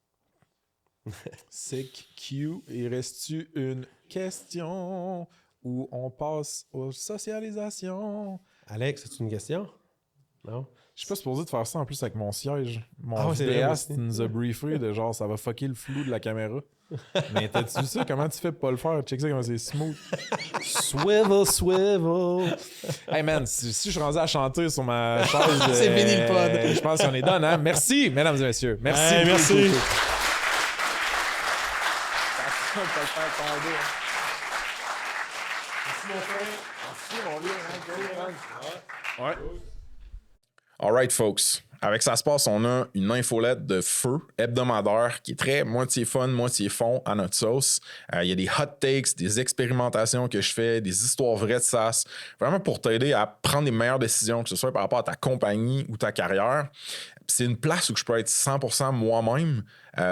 Sick Q. Il reste-tu une question où on passe aux socialisations? Alex, c'est une question? Non? Je suis pas supposé de faire ça en plus avec mon siège. Mon c'est vidéaste nous a briefé de genre ça va fucker le flou de la caméra. Mais t'as-tu vu ça? Comment tu fais pour pas le faire? Check ça comment c'est smooth. Swivel. Hey man, si je suis rendu à chanter sur ma chaise... C'est fini le pod. Je pense qu'on est done, hein? Merci, mesdames et messieurs. Merci. Hey, merci. Ouais. All right, folks. Avec Ça se passe, on a une infolette de feu hebdomadaire qui est très moitié fun, moitié fond à notre sauce. Il y a des hot takes, des expérimentations que je fais, des histoires vraies de SaaS, vraiment pour t'aider à prendre les meilleures décisions, que ce soit par rapport à ta compagnie ou ta carrière. C'est une place où je peux être 100% moi-même.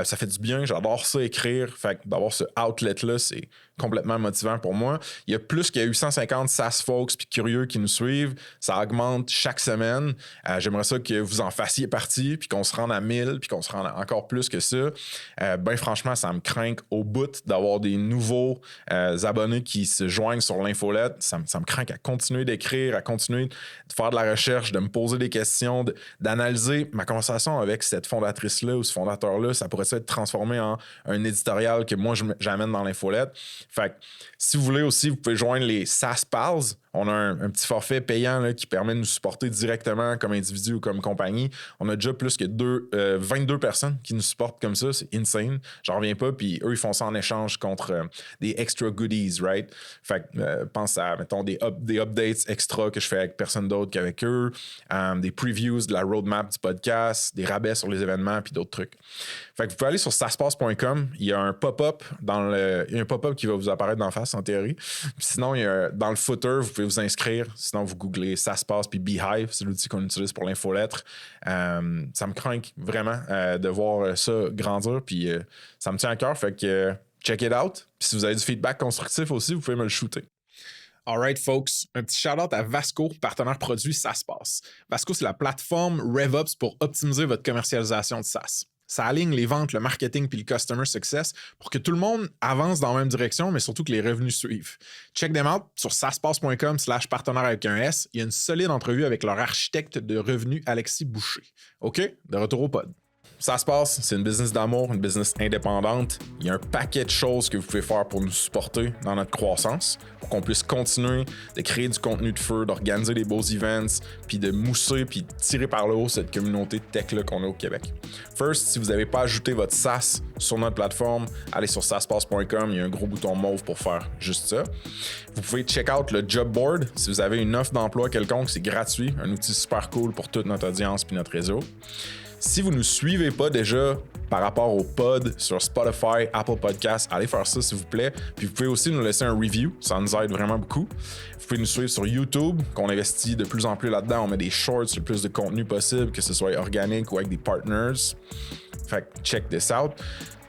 Ça fait du bien, j'adore ça écrire. Fait que d'avoir ce outlet-là, c'est complètement motivant pour moi. Il y a plus que 850 SaaS folks puis curieux qui nous suivent. Ça augmente chaque semaine. J'aimerais ça que vous en fassiez partie puis qu'on se rende à 1000 puis qu'on se rende à encore plus que ça. Franchement, ça me craint au bout d'avoir des nouveaux abonnés qui se joignent sur l'infolette. Ça me craint à continuer d'écrire, à continuer de faire de la recherche, de me poser des questions, d'analyser ma conversation avec cette fondatrice-là ou ce fondateur-là. Ça pourrait être transformé en un éditorial que moi, j'amène dans l'infolette. Fait que, si vous voulez aussi, vous pouvez joindre les SaaS Pals. On a un petit forfait payant là, qui permet de nous supporter directement comme individu ou comme compagnie. On a déjà plus que 22 personnes qui nous supportent comme ça. C'est insane. J'en reviens pas. Puis eux, ils font ça en échange contre des extra goodies, right? Fait que pense à, mettons, des updates extra que je fais avec personne d'autre qu'avec eux, des previews de la roadmap du podcast, des rabais sur les événements, puis d'autres trucs. Fait que vous pouvez aller sur saspace.com. Il y a un pop-up qui va vous apparaître d'en face, en théorie. Puis sinon, il y a, dans le footer, vous pouvez vous inscrire. Sinon, vous googlez SaaSpace puis Beehive. C'est l'outil qu'on utilise pour l'infolettre. Ça me craint vraiment de voir ça grandir. Puis ça me tient à cœur. Fait que check it out. Puis si vous avez du feedback constructif aussi, vous pouvez me le shooter. All right, folks. Un petit shout-out à Vasco, partenaire produit SaaSpace. Vasco, c'est la plateforme RevOps pour optimiser votre commercialisation de SaaS. Ça aligne les ventes, le marketing puis le customer success pour que tout le monde avance dans la même direction, mais surtout que les revenus suivent. Check them out sur saspace.com/partenaire avec un S. Il y a une solide entrevue avec leur architecte de revenus, Alexis Boucher. OK? De retour au pod. Ça se passe, c'est une business d'amour, une business indépendante. Il y a un paquet de choses que vous pouvez faire pour nous supporter dans notre croissance, pour qu'on puisse continuer de créer du contenu de feu, d'organiser des beaux events, puis de mousser, puis de tirer par le haut cette communauté de tech-là qu'on a au Québec. First, si vous n'avez pas ajouté votre SaaS sur notre plateforme, allez sur saspace.com, il y a un gros bouton mauve pour faire juste ça. Vous pouvez check out le job board. Si vous avez une offre d'emploi quelconque, c'est gratuit, un outil super cool pour toute notre audience puis notre réseau. Si vous ne nous suivez pas déjà, par rapport au pod sur Spotify, Apple Podcasts. Allez faire ça, s'il vous plaît. Puis vous pouvez aussi nous laisser un review. Ça nous aide vraiment beaucoup. Vous pouvez nous suivre sur YouTube, qu'on investit de plus en plus là-dedans. On met des shorts, le plus de contenu possible, que ce soit organique ou avec des partners. Fait que check this out.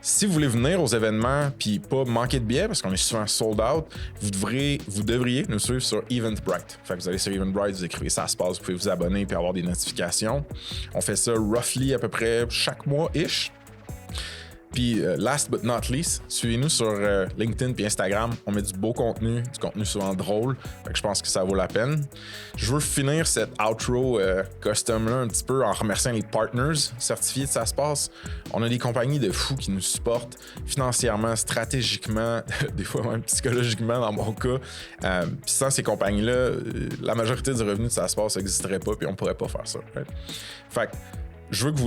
Si vous voulez venir aux événements puis pas manquer de billets, parce qu'on est souvent sold out, vous devriez nous suivre sur Eventbrite. Fait que vous allez sur Eventbrite, vous écrivez ça se passe, vous pouvez vous abonner puis avoir des notifications. On fait ça roughly à peu près chaque mois-ish. Puis last but not least, suivez-nous sur LinkedIn puis Instagram. On met du beau contenu, du contenu souvent drôle. Fait que je pense que ça vaut la peine. Je veux finir cette outro custom-là un petit peu en remerciant les partners certifiés de Ça se passe. On a des compagnies de fous qui nous supportent financièrement, stratégiquement, des fois même psychologiquement dans mon cas. Puis sans ces compagnies-là, la majorité du revenu de Ça se passe n'existerait pas puis on pourrait pas faire ça. Right? Fait que je veux que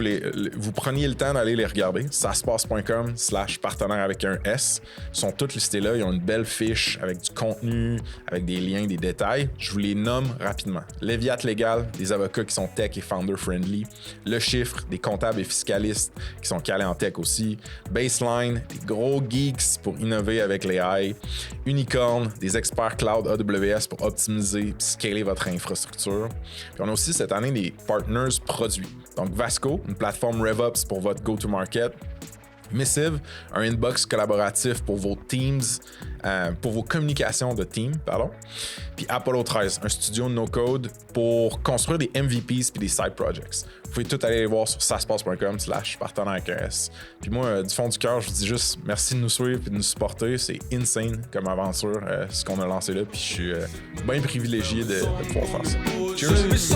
vous preniez le temps d'aller les regarder. saspace.com/partenaire avec un S. Ils sont tous listés là. Ils ont une belle fiche avec du contenu, avec des liens, des détails. Je vous les nomme rapidement. Leviat Légal, des avocats qui sont tech et founder friendly. Le Chiffre, des comptables et fiscalistes qui sont calés en tech aussi. Baseline, des gros geeks pour innover avec les AI. Unicorn, des experts cloud AWS pour optimiser et scaler votre infrastructure. Puis on a aussi cette année des partners produits. Donc Vasco, une plateforme RevOps pour votre go-to-market. Missive, un inbox collaboratif pour vos teams, pour vos communications de team, pardon. Puis Apollo 13, un studio no-code pour construire des MVPs puis des side projects. Vous pouvez tout aller voir sur saspace.com/partenaire avec un S. Puis moi, du fond du cœur, je vous dis juste merci de nous suivre et de nous supporter. C'est insane comme aventure, ce qu'on a lancé là. Puis je suis bien privilégié de pouvoir faire ça. Cheers!